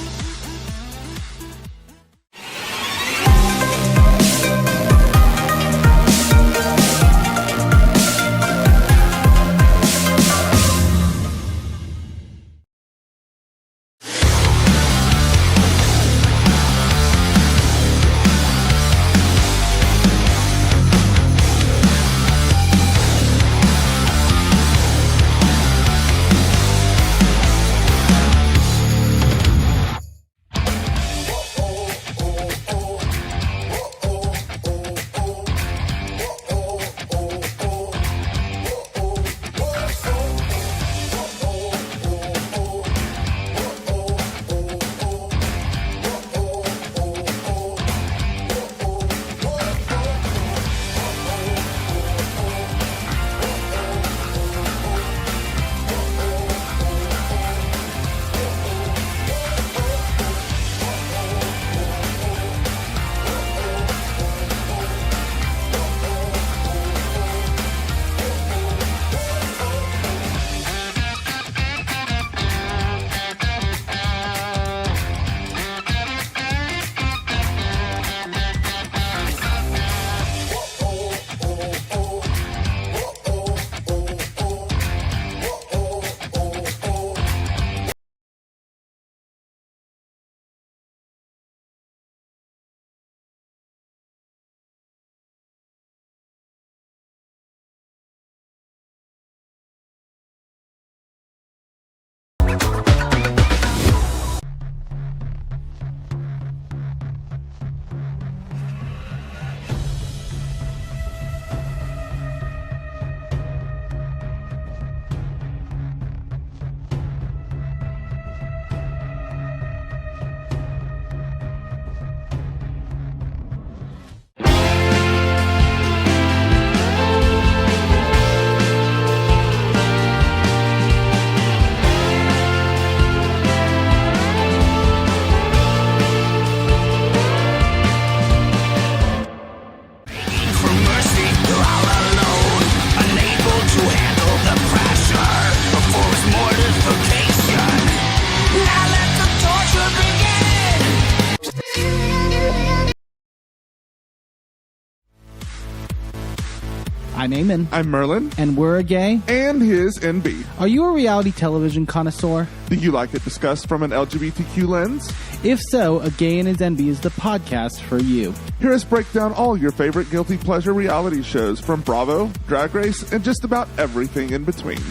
I'm Eamon.
I'm Merlin.
And we're a gay.
And his NB.
Are you a reality television connoisseur?
Do you like it discussed from an LGBTQ lens?
If so, A Gay and His NB is the podcast for you.
Hear us break down all your favorite guilty pleasure reality shows from Bravo, Drag Race, and just about everything in between.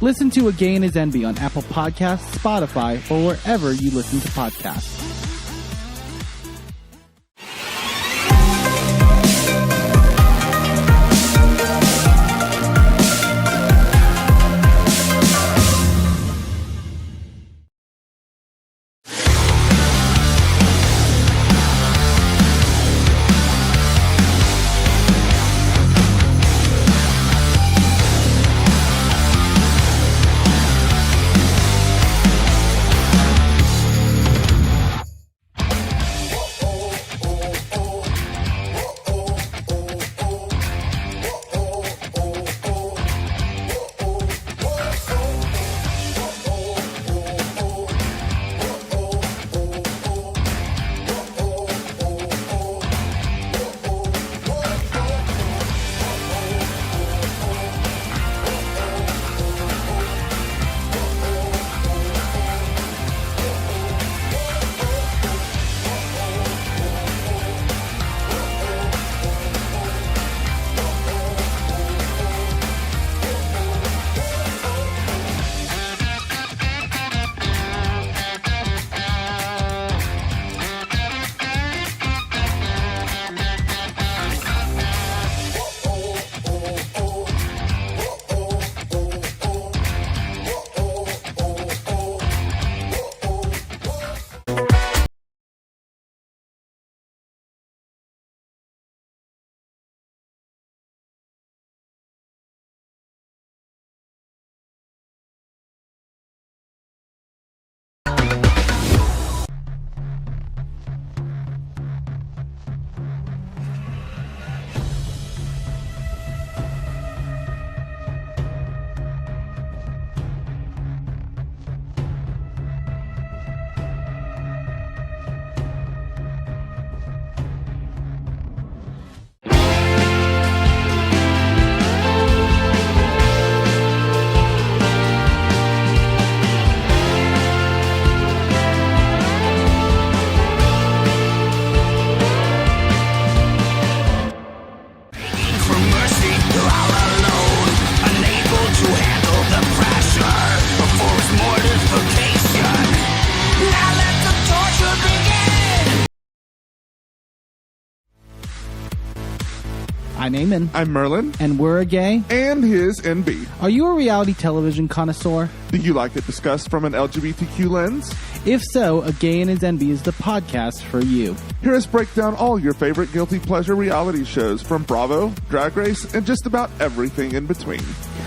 Listen to A Gay and His NB on Apple Podcasts, Spotify, or wherever you listen to podcasts. I'm Eamon.
I'm Merlin.
And we're a gay.
And his NB.
Are you a reality television connoisseur?
Do you like it discussed from an LGBTQ lens?
If so, A Gay and His NB is the podcast for you.
Hear us break down all your favorite guilty pleasure reality shows from Bravo, Drag Race, and just about everything in between.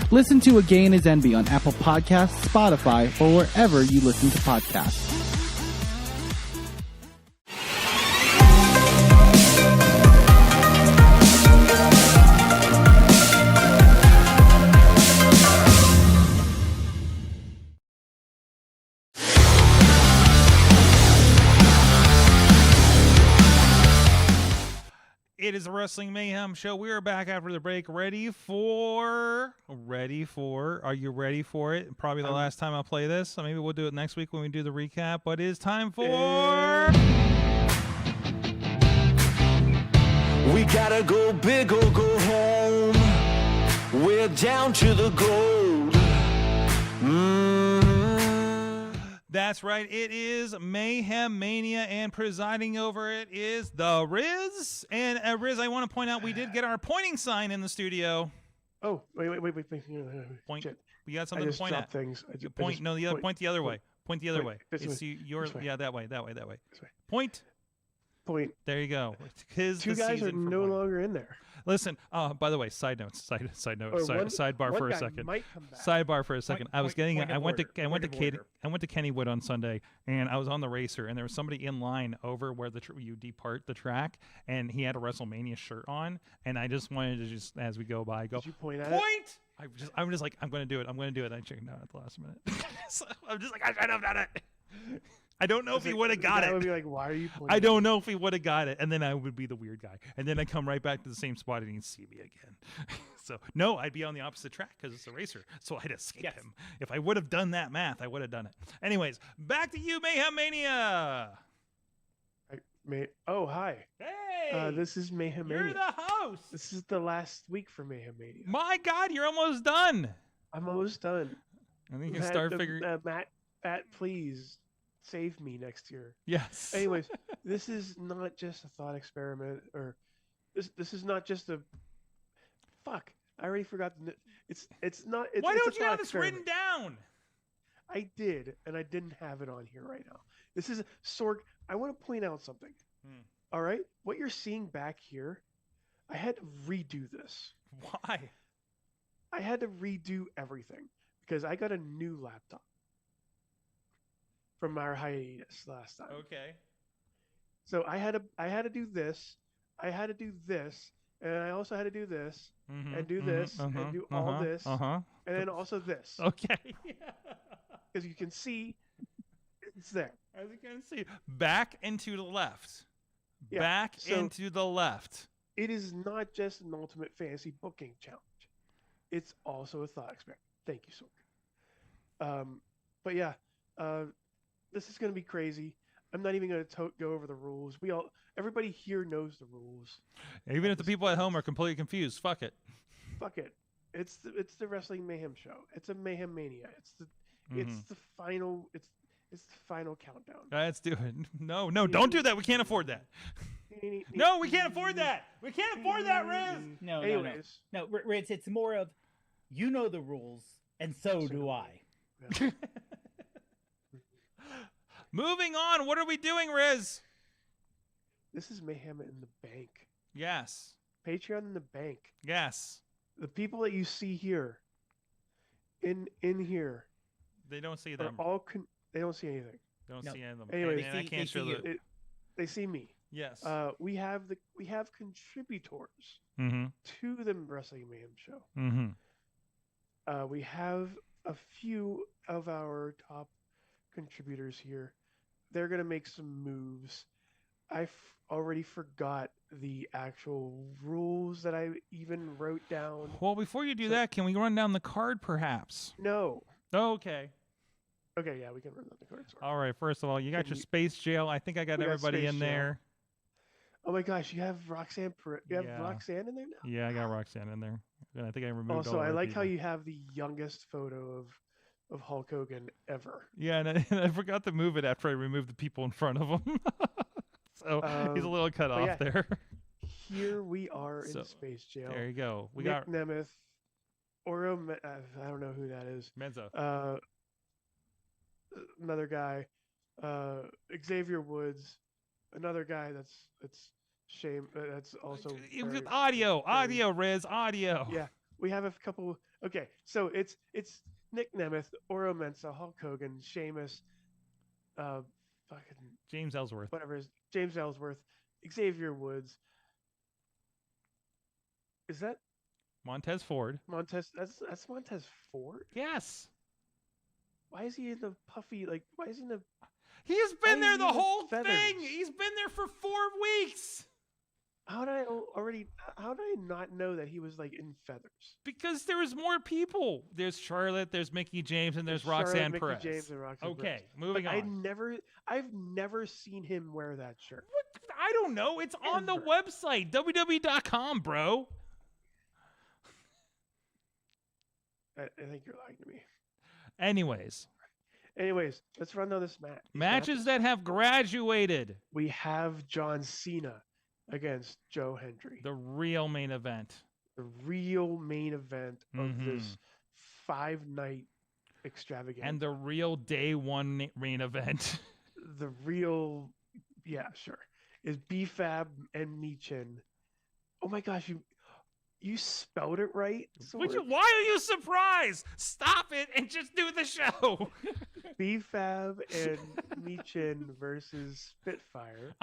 Listen to A Gay and His NB on Apple Podcasts, Spotify, or wherever you listen to podcasts.
It is a Wrestling Mayhem show. We are back after the break. Ready for? Are you ready for it? Probably the last time I'll play this. So maybe we'll do it next week when we do the recap. But it is time for.
We gotta go big or go home. We're down to the gold.
That's right. It is Mayhem Mania, and presiding over it is the Riz. And Riz, I want to point out we did get our pointing sign in the studio.
Oh, wait.
Point.
Shit.
We got something to point at.
Things.
Point the other way. Point the other way.
This
It's
way.
your
This way.
Yeah, that way.
This way.
Point.
There
you go.
Two guys are no longer in there.
Listen, by the way, sidebar for a second. Sidebar for a second. I went to Kennywood on Sunday, and I was on the racer, and there was somebody in line over where you depart the track, and he had a WrestleMania shirt on, and I just wanted to as we go by,
Did you point at it?
I'm just like, I'm going to do it. And I checking out at the last minute. So I'm just like, I should have done it. I don't know if he would have got it.
I would be like, why are you pointing?
I don't know if he would have got it, and then I would be the weird guy, and then I come right back to the same spot and he'd see me again. So no, I'd be on the opposite track because it's a racer, so I'd escape him. If I would have done that math, I would have done it. Anyways, back to you, Mayhem Mania.
Oh, hi.
Hey,
this is Mayhem Mania.
You're the host.
This is the last week for Mayhem Mania.
My God, you're almost done.
I'm almost done.
I think you can start figuring.
Matt, please save me next year.
Yes.
Anyways, this is not just a thought experiment, or this is not just a. Fuck! I already forgot. It's not.
Why don't you have this written down?
I did, and I didn't have it on here right now. This is Sorg. I want to point out something. All right, what you're seeing back here, I had to redo this.
Why?
I had to redo everything because I got a new laptop from our hiatus last time.
Okay.
So I had to do this. I had to do this, and I also had to do this, and do this, and do all this, and then also this.
Okay.
Because you can see it's there.
As you can see, back and to the left.
Yeah,
back
so
and to the left.
It is not just an Ultimate Fantasy booking challenge. It's also a thought experiment. Thank you, Sorg. But yeah, this is going to be crazy. I'm not even going to go over the rules. Everybody here knows the rules.
Even if the people at home are completely confused, fuck it.
Fuck it. It's the Wrestling Mayhem show. It's a Mayhem Mania. It's the final. It's the final countdown.
Let's do it. No, don't do that. We can't afford that. No, we can't afford that. We can't afford that, Riz.
No, Riz. It's more of, you know the rules, and so do I.
Yeah.
Moving on. What are we doing, Riz?
This is Mayhem in the bank.
Yes.
Patreon in the bank.
Yes.
The people that you see here, in here,
they don't see them.
They don't see anything.
They don't see any of them.
Anyway,
I can't show the.
They see me.
Yes.
We have contributors
Mm-hmm.
to the Wrestling Mayhem show.
Mm-hmm.
We have a few of our top contributors here. They're gonna make some moves. I already forgot the actual rules that I even wrote down.
Well, before you do that, can we run down the card, perhaps?
No.
Okay.
Okay, yeah, we can run down the cards.
All right. First of all, you got your space jail. I think I got everybody in there.
Oh my gosh, you have Roxanne. You have Roxanne in there now.
Yeah, I got Roxanne in there. And I think I removed.
Also,
all
I like how
people.
you have the youngest photo of Hulk Hogan ever.
Yeah, and I forgot to move it after I removed the people in front of him. So he's a little cut off there.
Here we are in Space Jail.
There you go. We
Nick
got
Nemeth, Oro. I don't know who that is.
Menzo.
Another guy, Xavier Woods, another guy that's shame. That's also
audio, Riz, audio.
Yeah, we have a couple. Okay, so it's Nick Nemeth, Oro Mensa, Hulk Hogan, Sheamus, fucking
James Ellsworth,
whatever is James Ellsworth, Xavier Woods. Is that
Montez Ford?
That's Montez Ford.
Yes.
Why is he in the puffy? Like, why is he in the?
He's been there the whole thing. He's been there for 4 weeks.
How did I not know that he was like in feathers?
Because there was more people. There's Charlotte, there's Mickey James, and there's Roxanne Perez.
Mickey James and Roxanne
okay,
Perez.
Moving on.
I've never seen him wear that shirt.
What? I don't know. It's on the website, www.com, bro.
I think you're lying to me.
Anyways,
let's run down this match.
Matches that have graduated.
We have John Cena against Joe Hendry.
The real main event.
The real main event of this 5-night extravaganza.
And the real day one main event.
The real, yeah, sure, is B-Fab and Michin. Oh my gosh, you spelled it right.
Why are you surprised? Stop it and just do the show.
B-Fab and Michin versus Spitfire.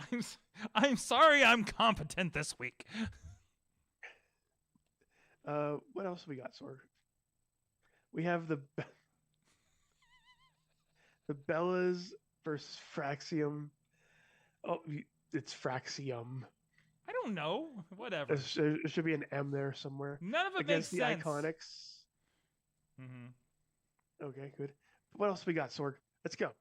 I'm sorry, I'm competent this week.
What else we got, Sorg? We have the Bellas versus Fraxium. Oh, it's Fraxium.
I don't know. Whatever.
There should be an M there somewhere.
None of it
Against
makes sense.
The Iconics.
Mm-hmm.
Okay, good. What else we got, Sorg? Let's go.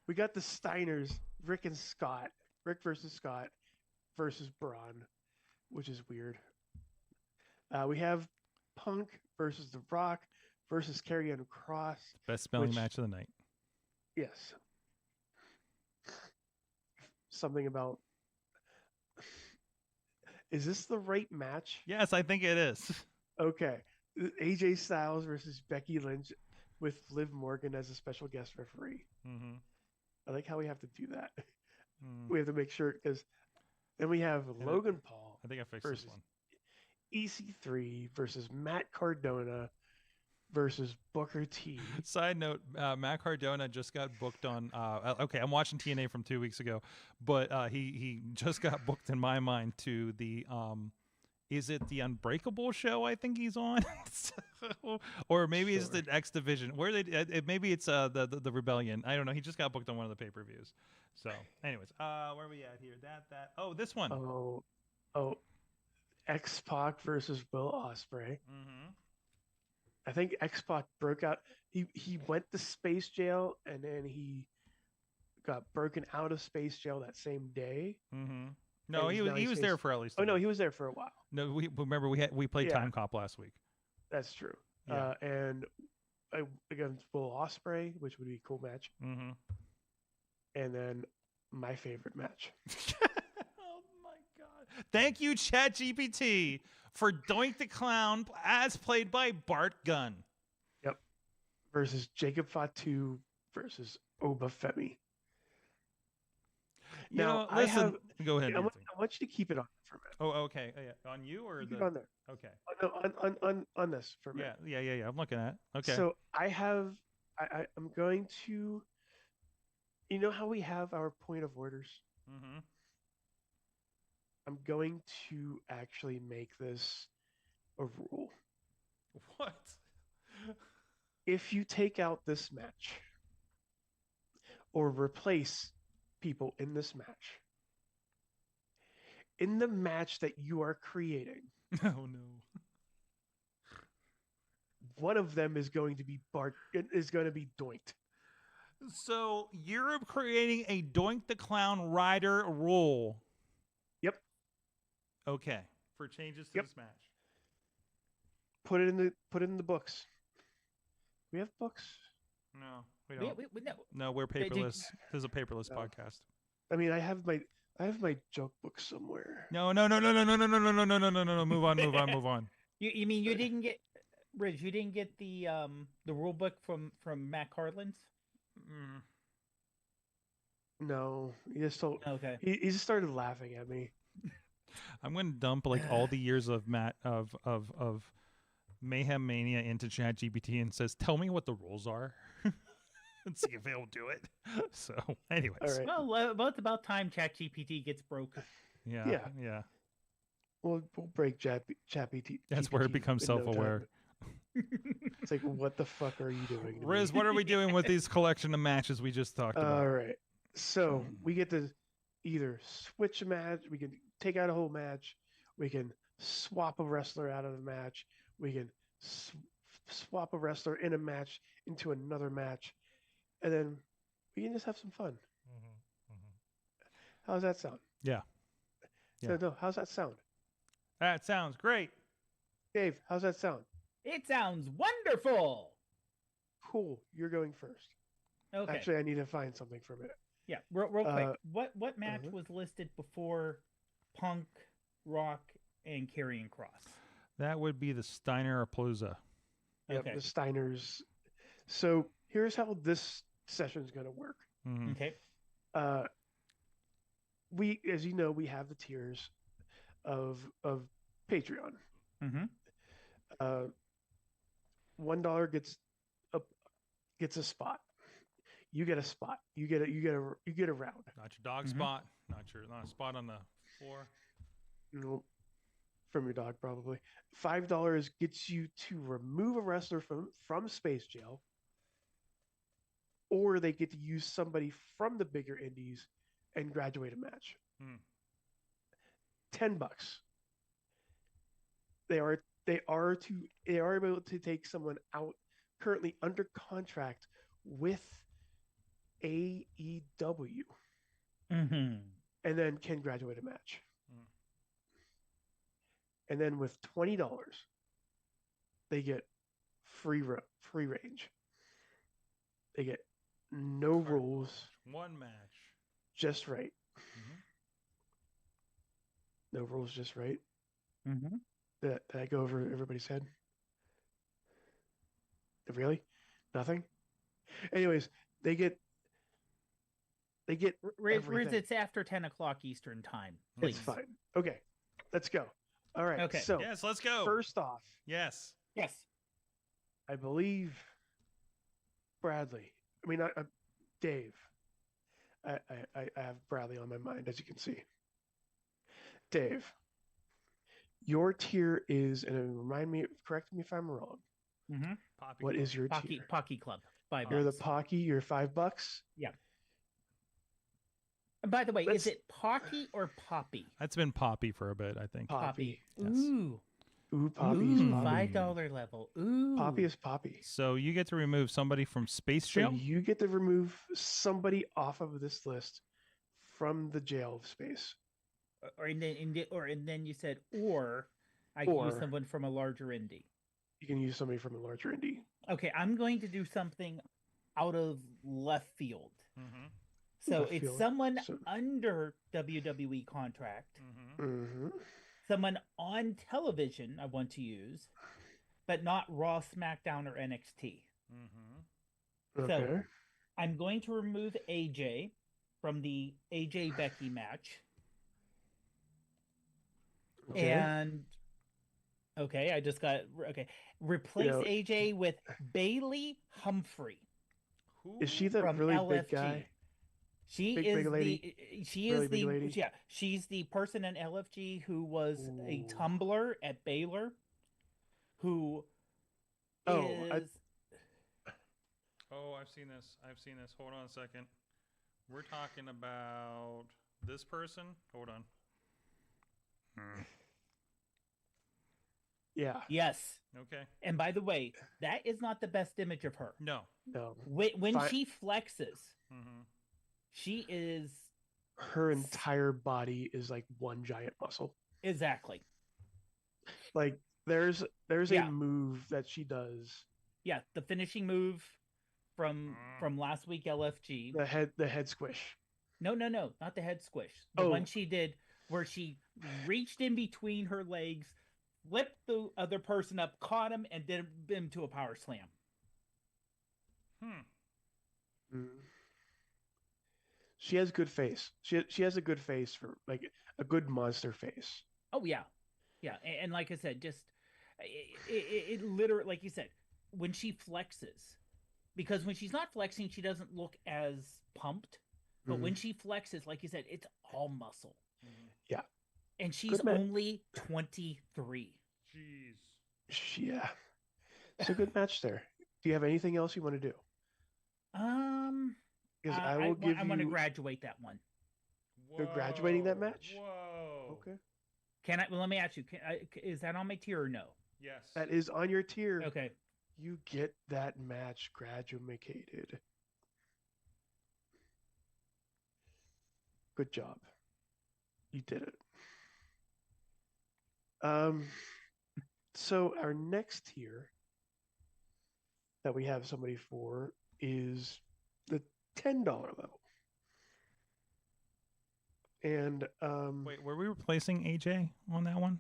We got the Steiners, Rick and Scott. Rick versus Scott versus Braun, which is weird. We have Punk versus The Rock versus Karrion Kross.
Best spelling match of the night.
Yes. Something about... Is this the right match?
Yes, I think it is.
Okay. AJ Styles versus Becky Lynch with Liv Morgan as a special guest referee.
Mm-hmm.
I like how we have to do that. We have to make sure, because then we have Logan Paul.
I think I fixed this one.
EC3 versus Matt Cardona versus Booker T.
Side note, Matt Cardona just got booked on okay, I'm watching TNA from 2 weeks ago, but he just got booked in my mind to the is it the Unbreakable show I think he's on? Or maybe it's the X Division. Where maybe it's the Rebellion. I don't know. He just got booked on one of the pay-per-views. So, anyways, where are we at here? Oh, this one.
Oh, X-Pac versus Will Ospreay.
Mm-hmm.
I think X-Pac broke out. He went to space jail, and then he got broken out of space jail that same day.
Mm-hmm. No, he was there for at least.
Oh no, he was there for a while.
No, remember we played Time Cop last week.
That's true.
Yeah.
And against Will Ospreay, which would be a cool match.
Mm-hmm.
And then my favorite match.
Oh my god! Thank you, ChatGPT, for Doink the Clown as played by Bart Gunn.
Yep. Versus Jacob Fatu versus Oba Femi. Now,
listen, go ahead.
I want you to keep it on for a minute.
Oh, okay. Yeah. On you or
keep it on there?
Okay.
No, on this for a minute.
Yeah. I'm looking at. Okay.
So I'm going to. You know how we have our point of orders?
Mm-hmm.
I'm going to actually make this a rule.
What?
If you take out this match or replace people in this match, in the match that you are creating,
oh no,
one of them is going to be doinked.
So you're creating a Doink the Clown rider rule.
Yep.
Okay. For changes to this match.
Put it in the books. We have books.
No, we don't.
No.
No, we're paperless. This is a paperless podcast.
I mean, I have my joke book somewhere.
No. Move on.
You mean you didn't get, Ridge? You didn't get the rule book from Matt Carlin's?
No, he just told.
Okay.
He just started laughing at me.
I'm going to dump like all the years of Mayhem Mania into ChatGPT and says, "Tell me what the rules are," and see if he'll do it. So, anyways,
all right.
Well, it's about time ChatGPT gets broke.
Yeah.
We'll break ChatGPT.
That's where it becomes self-aware.
It's like, what the fuck are you doing?
Riz, what are we doing with these collection of matches we just talked about?
All right. So we get to either switch a match, we can take out a whole match, we can swap a wrestler out of the match, we can swap a wrestler in a match into another match, and then we can just have some fun. How's that sound?
Yeah.
No, how's that sound?
That sounds great.
Dave, how's that sound?
It sounds wonderful.
Cool. You're going first.
Okay.
Actually, I need to find something for a minute.
Yeah, real quick. What match was listed before Punk, Rock, and Karrion Kross?
That would be the Steiner Palooza.
Yep,
Okay.
the Steiners. So here's how this session's going to work.
Mm-hmm.
Okay.
We, as you know, we have the tiers of Patreon.
Mm-hmm.
$1 gets a spot. You get a spot. You get a round.
Not your dog spot. Not a spot on the floor.
No, from your dog probably. $5 gets you to remove a wrestler from space jail, or they get to use somebody from the bigger indies and graduate a match. $10. They are able to take someone out currently under contract with AEW,
Mm-hmm.
and then can graduate a match. And then with $20, they get free range. They get no rules,
one match,
just right. No rules, just right.
Mm-hmm.
Did I go over everybody's head? Really? Nothing? Anyways, they get
Riz,
everything.
it's after 10 o'clock Eastern time. Please.
It's fine. Okay, let's go. All right.
Okay.
So
yes, let's go.
first off,
Yes.
I believe Bradley. I mean, Dave. I have Bradley on my mind, as you can see. Dave, your tier is, and remind me, correct me if I'm wrong.
Mm-hmm.
What is your tier?
Pocky Club. $5.
You're the Pocky. You're $5.
Yeah. And by the way,
Let's-
is it Pocky or Poppy?
That's been Poppy for a bit, I think.
Poppy.
Yes.
Ooh, Poppy is Poppy.
$5 level. Ooh.
Poppy is Poppy.
So you get to remove somebody from Space
So
Jail?
you get to remove somebody off of this list from the jail space.
And then you said, or I can use
Or-
someone from a larger indie.
You can use somebody from a larger indie.
Okay, I'm going to do something out of left field.
Mm-hmm.
So
Left
it's
field.
someone
So-
under WWE contract,
Mm-hmm.
someone on television I want to use, but not Raw, SmackDown, or NXT.
Okay.
So I'm going to remove AJ from the AJ Becky match.
Okay.
And I just got replace
know-
AJ with Bailey Humphrey.
Is she the
from
really
LFG.
big guy?
She
Big-
is
big lady?
she
Really
is
big
the
lady?
yeah, she's the person in LFG who was a
Ooh.
tumbler at Baylor, who
Oh,
is
Oh, I've seen this. Hold on a second. We're talking about this person? Hold on.
Yeah.
yes.
Okay.
And by the way, that is not the best image of her.
No.
No.
When
Fi-
she flexes,
Mm-hmm.
she is
Her entire body is like one giant muscle.
exactly.
Like there's
Yeah.
a move that she does.
Yeah, the finishing move from last week LFG.
The head squish.
No, not the head squish. The
Oh.
one she did where she reached in between her legs, flipped the other person up, caught him, and did him to a power slam.
Mm. She has good face. She has a good face for like a good monster face.
Oh yeah, yeah. And like I said, just it literally, like you said, when she flexes, because when she's not flexing, she doesn't look as pumped. But when she flexes, like you said, it's all muscle.
Yeah.
And she's
Good man.
only 23.
Jeez.
Yeah. It's a good match there. Do you have anything else you want to do? Because I will give
I want to
you.
graduate that one.
You're graduating that match?
Whoa.
Okay.
Can I? Well, let me ask you. Is that on my tier or no?
Yes.
That is on your tier.
Okay.
You get that match graduated. Good job. You did it. So our next tier that we have somebody for is the $10 level. And
Wait, were we replacing AJ on that one?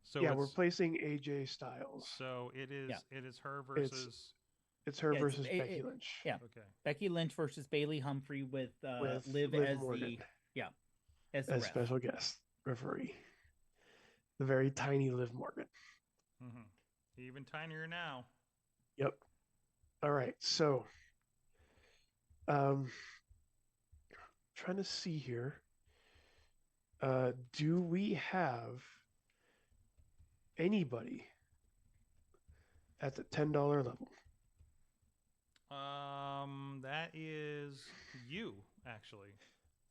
So
yeah, we're
it's-
replacing AJ Styles.
So it is.
Yeah.
It is her versus.
It's her
Yeah,
versus Becky Lynch.
Yeah.
Okay.
Becky Lynch versus Bailey Humphrey with
With
Liv
Liv
as
Morgan.
as the
As
ref.
special guest referee. The very tiny Liv Morgan.
Even tinier now.
Yep. All right. So, trying to see here. Do we have anybody at the $10 level?
That is you, actually.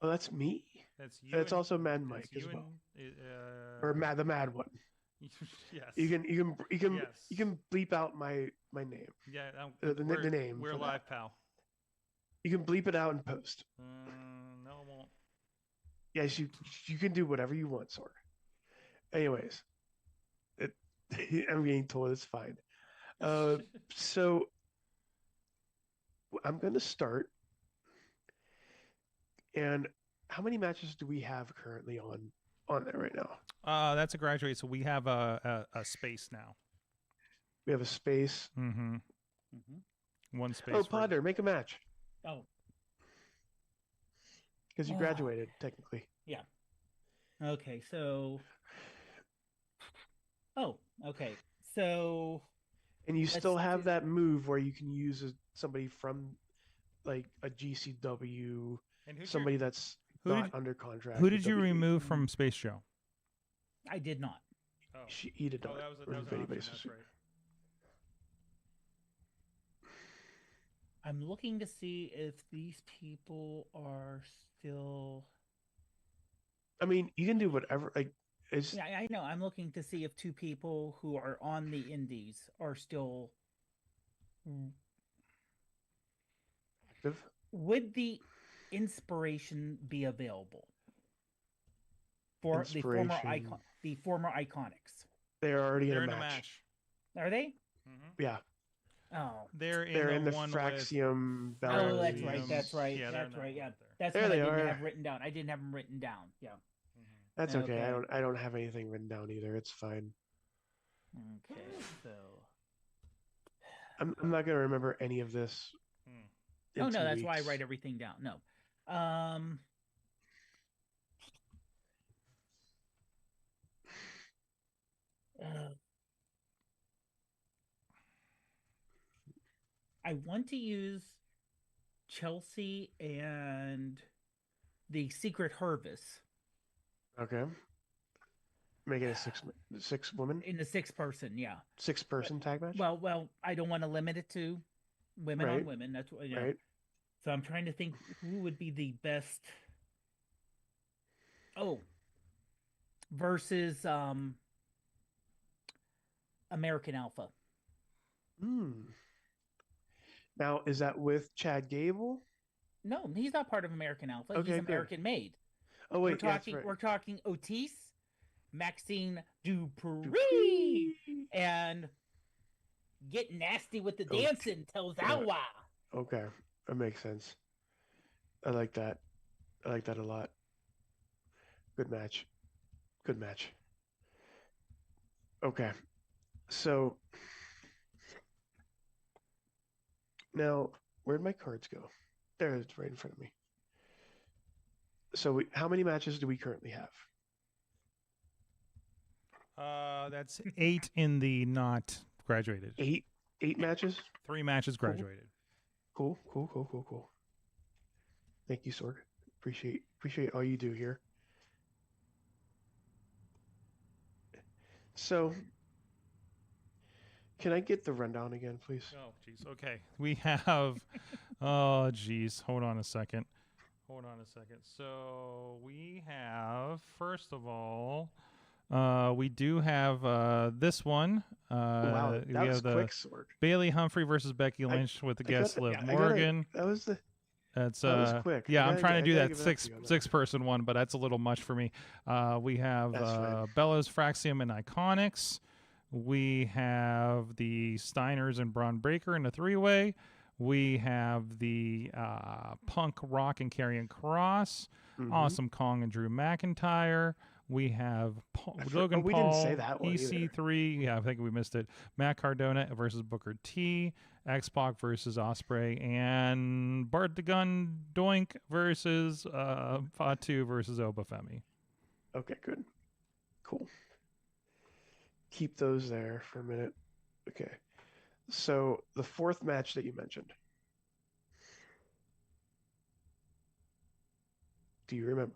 Oh, that's me.
That's you.
That's
and-
also Mad Mike
that's
as
you
well,
and,
or the Mad One.
yes.
You can
Yes.
bleep out my name.
Yeah.
The name.
We're
for
live,
that.
pal.
You can bleep it out and post.
No, it won't.
Yes, you can do whatever you want, Sorg. Anyways, I'm getting told it's fine. So I'm going to start. And how many matches do we have currently on there right now?
That's a graduate. So we have a space now.
We have a space.
Mm-hmm. One space.
Oh, Potter, make a match
Oh,
because you graduated technically.
yeah. Okay, so. Oh, okay. So.
And you
Let's
still have
do-
that move where you can use somebody from like a GCW,
And who's
somebody that's
who
not
did-
under contract.
Who
with
did you
WWE.
remove from Space Joe?
I did not.
Oh,
He did not.
that was
on
an
a video
option.
basis.
That's right.
I'm looking to see if these people are still.
I mean, you can do whatever. Like, it's
Yeah, I know. I'm looking to see if two people who are on the indies are still.
active.
Would the inspiration be available for
Inspiration.
the former Iconics?
They're already
They're
in
in
a
a
match.
match.
Are they?
Yeah,
Oh.
They're in
they're
the
in the
one with.
Fraxium.
Oh, that's
Bellas.
right. That's right.
Yeah, they're
that's
not
right. Yeah,
there.
that's
There
what I
they
didn't
are.
have written down. I didn't have them written down. Yeah.
That's okay.
Okay.
I don't have anything written down either. It's fine.
Okay. So.
I'm not gonna remember any of this. in
Oh no,
2
that's why I
weeks.
write everything down. No. I want to use Chelsea and the Secret Hervis
Okay. Make it a six woman,
in the 6-person. Yeah.
6-person tag match.
Well, I don't want to limit it to women on
Right.
women. That's what. Yeah.
Right.
So I'm trying to think who would be the best. Oh, versus American Alpha.
Now, is that with Chad Gable?
No, he's not part of American Alpha.
Okay,
He's
good.
American made.
Oh wait,
we're
yeah, that's
talking.
right.
We're talking Otis, Maxine Dupree,
Dupree.
and Get Nasty with the
Okay.
Dancing Tozawa.
Okay, that makes sense. I like that. I like that a lot. Good match. Good match. Okay, so now where'd my cards go? There, it's right in front of me. So how many matches do we currently have?
That's 8 in the not graduated.
Eight matches.
3 matches graduated.
Cool. Thank you, Sorg. Appreciate all you do here. So, can I get the rundown again, please?
Oh, jeez. Okay. We have. Oh, jeez. Hold on a second. So we have, first of all, we do have this one.
Wow,
we
that was
have the
quick, Sorg.
Bailey Humphrey versus Becky Lynch with the guest Liv
I gotta-
Morgan.
that was
That's
that was quick.
Yeah,
I
I'm
gotta
trying to
gi-
do
I
that
gotta give it up to you on that.
six person one, but that's a little much for me. We have
That's fine.
Bellows, Fraxium, and Iconics. We have the Steiners and Braun Breaker in the 3-way. We have the Punk, Rock, and Karrion Kross.
Mhm.
Awesome Kong and Drew McIntyre. We have Logan
we
Paul,
didn't say that one either.
EC3. Yeah, I think we missed it. Matt Cardona versus Booker T. X-Pac versus Osprey, and Bart the Gun Doink versus Fatu versus Obafemi.
Okay, good. Cool. Keep those there for a minute. Okay. So the fourth match that you mentioned. Do you remember?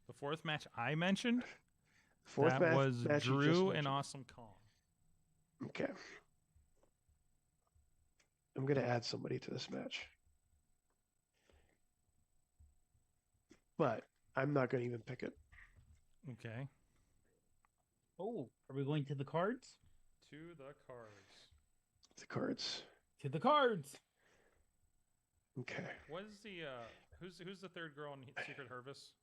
The fourth match I mentioned,
Fourth
that
match,
was
match you just
Drew and
mentioned.
Awesome Kong.
Okay. I'm going to add somebody to this match. But I'm not going to even pick it.
Okay.
Oh, are we going to the cards?
To the cards.
The cards.
To the cards.
Okay.
What is the who's the third girl in Secret Harvest?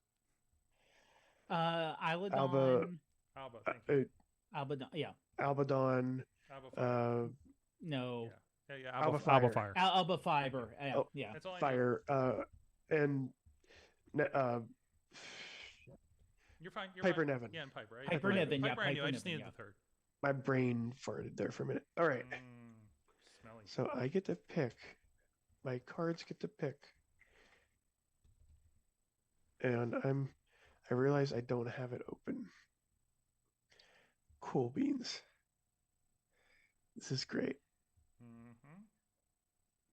Iladon.
Alba. Thank you.
Albadon. Yeah.
Albadon.
Alba Fire.
No.
Yeah.
Alba
Alba
Fire.
Fire.
Alba Fiber. Yeah.
That's all I
Fire. And
You're fine. You're
Piper
fine.
Nevin.
Yeah, and Piper. Right?
Piper Nevin. Yeah.
Piper I knew.
Piper
I just
Nevin,
needed the third.
My brain farted there for a minute. All right.
Smelly.
So I get to pick. My cards get to pick. And I realize I don't have it open. Cool beans. This is great.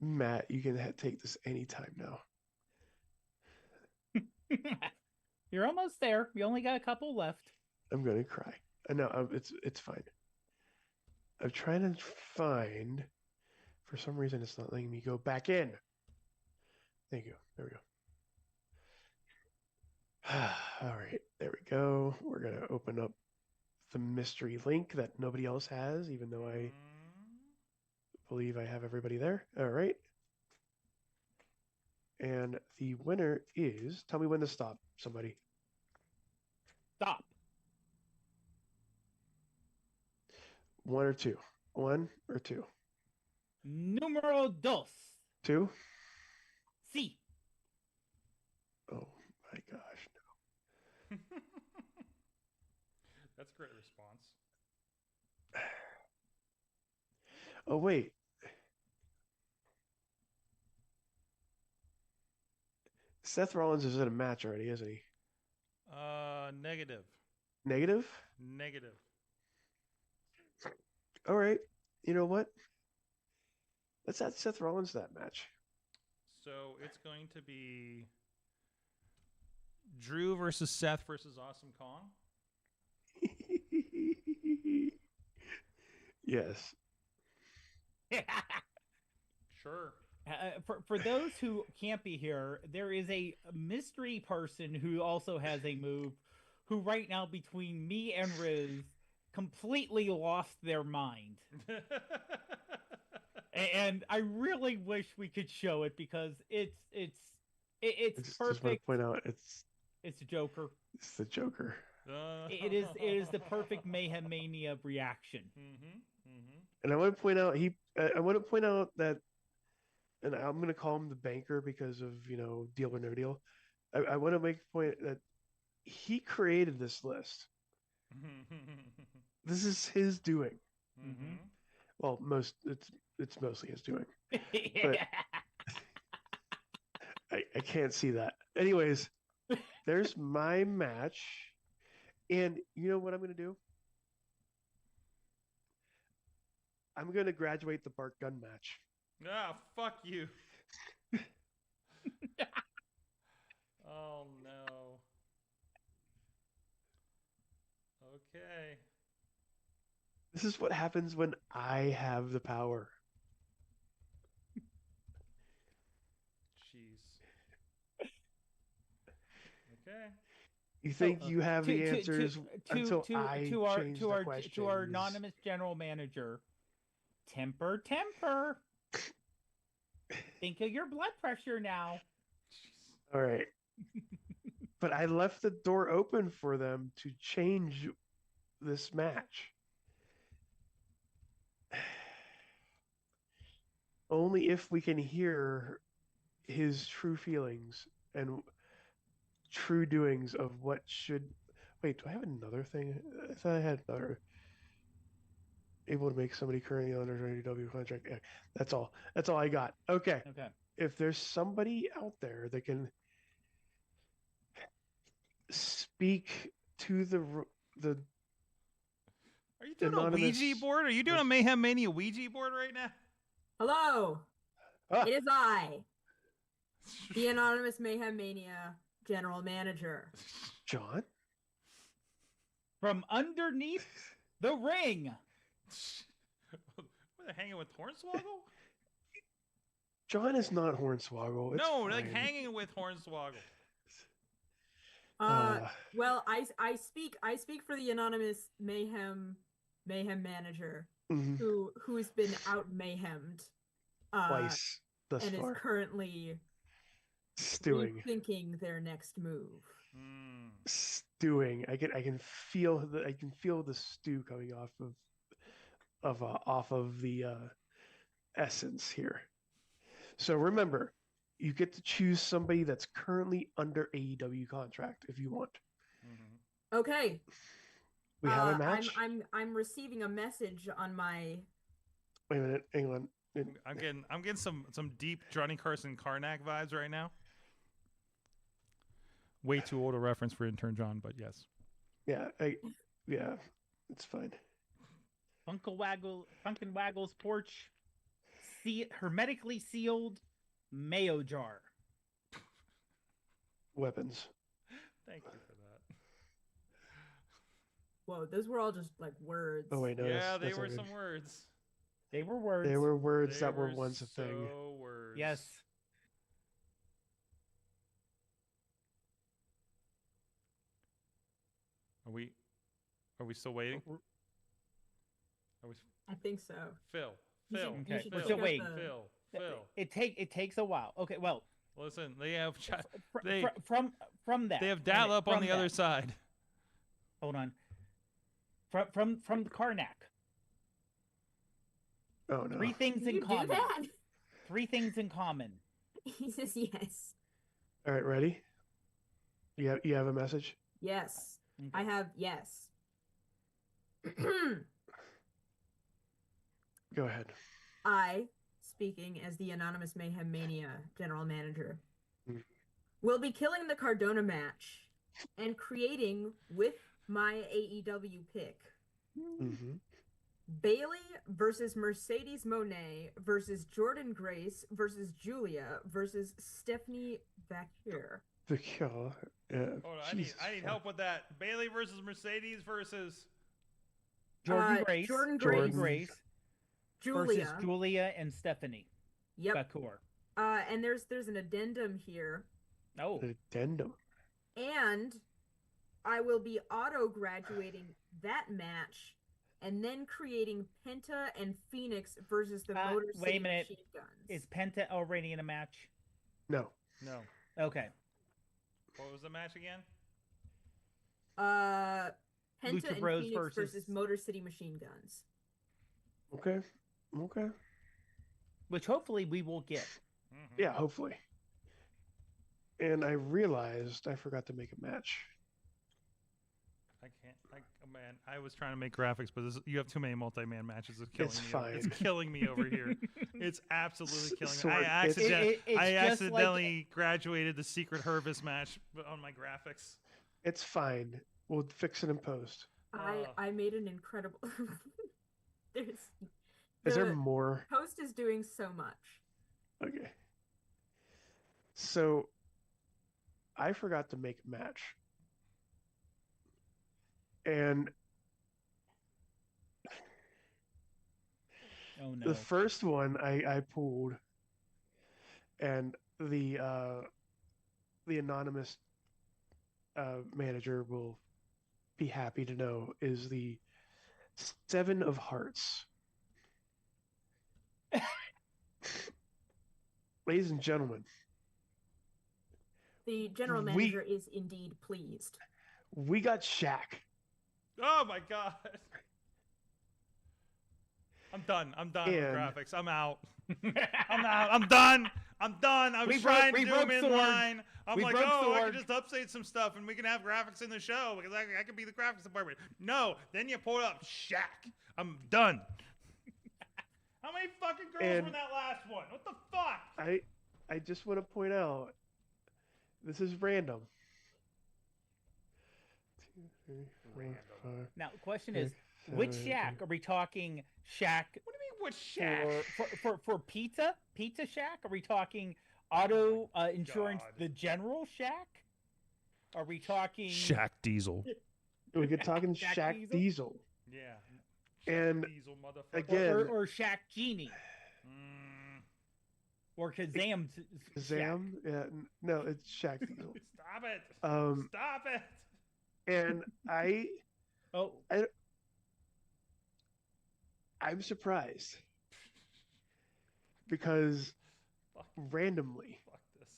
Matt, you can take this anytime now.
You're almost there. We only got a couple left.
I'm gonna cry. No, it's fine. I'm trying to find. For some reason, it's not letting me go back in. Thank you. There we go. All right, there we go. We're gonna open up the mystery link that nobody else has, even though I believe I have everybody there. All right. And the winner is. Tell me when to stop. Somebody.
Stop.
1 or 2. 1 or 2.
Numero dos.
2.
C.
Oh my gosh, no.
That's a great response.
Oh wait. Seth Rollins is in a match already, isn't he?
Negative.
Negative?
Negative.
All right. You know what? Let's add Seth Rollins to that match.
So it's going to be Drew versus Seth versus Awesome Kong.
Yes.
Sure.
For those who can't be here, there is a mystery person who also has a move, who right now between me and Riz completely lost their mind. And I really wish we could show it because it's perfect.
Just want to point out
It's a Joker.
It's the Joker.
It is the perfect Mayhem Mania reaction.
And I want to point out that, and I'm going to call him the banker because of, Deal or No Deal. I want to make a point that he created this list. This is his doing. Well, it's mostly his doing. But I can't see that. Anyways, there's my match. And you know what I'm going to do? I'm going to graduate the Bart Gunn match.
Ah, fuck you. Oh, no. Okay.
This is what happens when I have the power.
Jeez. Okay.
You think you have the answers until I change the questions.
To our anonymous general manager, temper. Think of your blood pressure now.
All right. But I left the door open for them to change this match. Only if we can hear his true feelings and true doings of what should. Wait, do I have another thing? I thought I had another. Able to make somebody currently under an AEW contract. Yeah, that's all. That's all I got. Okay. If there's somebody out there that can speak to the
Are you doing
anonymous...
a Ouija board? Are you doing a Mayhem Mania Ouija board right now?
Hello. It is I, the anonymous Mayhem Mania general manager.
John?
From underneath the ring.
What, hanging with Hornswoggle?
John is not Hornswoggle. It's
No, like
fine.
hanging with Hornswoggle.
Well, I speak for the anonymous Mayhem manager who's been out mayhemmed
twice thus
and
far.
is currently
Stewing.
Thinking their next move.
Stewing. I can feel the stew coming off of the essence here. So remember, you get to choose somebody that's currently under AEW contract if you want.
Okay.
We have a match.
I'm receiving a message on my.
Wait a minute, hang on.
I'm getting some deep Johnny Carson Karnak vibes right now. Way too old a reference for intern John, but yes.
Yeah, it's fine.
Uncle Waggle's porch, hermetically sealed mayo jar.
Weapons.
Thank you for that.
Whoa, those were all just like words.
Oh wait, no.
Yeah,
that's
they were
not
some
good.
words.
They were words.
They were words
They
that were
were
once a thing.
Words.
Yes.
Are we still waiting? Are we?
I think so.
Phil.
Okay,
we're
still waiting.
Phil.
It takes a while. Okay, well,
Listen, they have
from that
they have dial up on the other side.
Hold on. From the Karnak.
Oh no.
Three things in
You
common.
do that?
3 things in common.
He says yes.
All right, ready? You have a message?
Yes.
Okay.
I have yes.
Go ahead.
I, speaking as the anonymous Mayhem Mania general manager,
Mm.
will be killing the Cardona match and creating with my AEW pick
Mm-hmm.
Bailey versus Mercedes Moné versus Jordan Grace versus Julia versus Stephanie Bakir.
The kill.
Hold on, I need help with that. Bailey versus Mercedes versus
Jordan Grace.
Jordan
Grace.
Julia.
Versus Julia and Stephanie.
Yep.
Bakur.
And there's an addendum here.
Oh.
Addendum.
And I will be auto-graduating that match and then creating Penta and Phoenix versus the Motor City
Wait a minute.
Machine Guns.
Is Penta already in a match?
No.
No.
Okay.
What was the match again?
Penta
Lucha
and
Bros
Phoenix versus Motor City Machine Guns.
Okay.
Which hopefully we will get.
Mm-hmm.
Yeah, hopefully. And I realized I forgot to make a match.
I can't. Man, I was trying to make graphics, but you have too many multi-man matches. It's killing
It's
me.
fine.
It's killing me over here. It's absolutely killing me.
Sorry,
I
it's-
accidentally graduated the Secret Hervis match on my graphics.
It's fine. We'll fix it in post.
I made an incredible.
Is there more?
Post is doing so much.
Okay. So I forgot to make a match. And
Oh no.
the first one I pulled, and the anonymous manager will be happy to know is the 7 of Hearts. Ladies and gentlemen,
The general manager is indeed pleased.
we got Shaq.
Oh my god! I'm done with graphics. I'm out. I'm done. I was trying to do them in line. I'm like, I could just update some stuff and we can have graphics in the show because I could be the graphics department. No, then you pull up Shaq. I'm done. How many fucking girls were in that last one? What the fuck?
I just want to point out, this is random. 2, 3, 4, 5.
Now, the question is, which Shaq? Are we talking Shaq?
What do you mean, what Shaq?
For pizza? Pizza Shaq? Are we talking auto insurance, the general Shaq? Are we talking
Shaq Diesel?
We could talking Shaq Diesel.
Yeah.
And
Diesel, motherfucker.
again,
or Shaq Genie? Or Kazam.
Kazam? Yeah, no, it's Shaq Diesel.
Stop it!
Um,
Stop it!
And I'm surprised because randomly
Fuck this.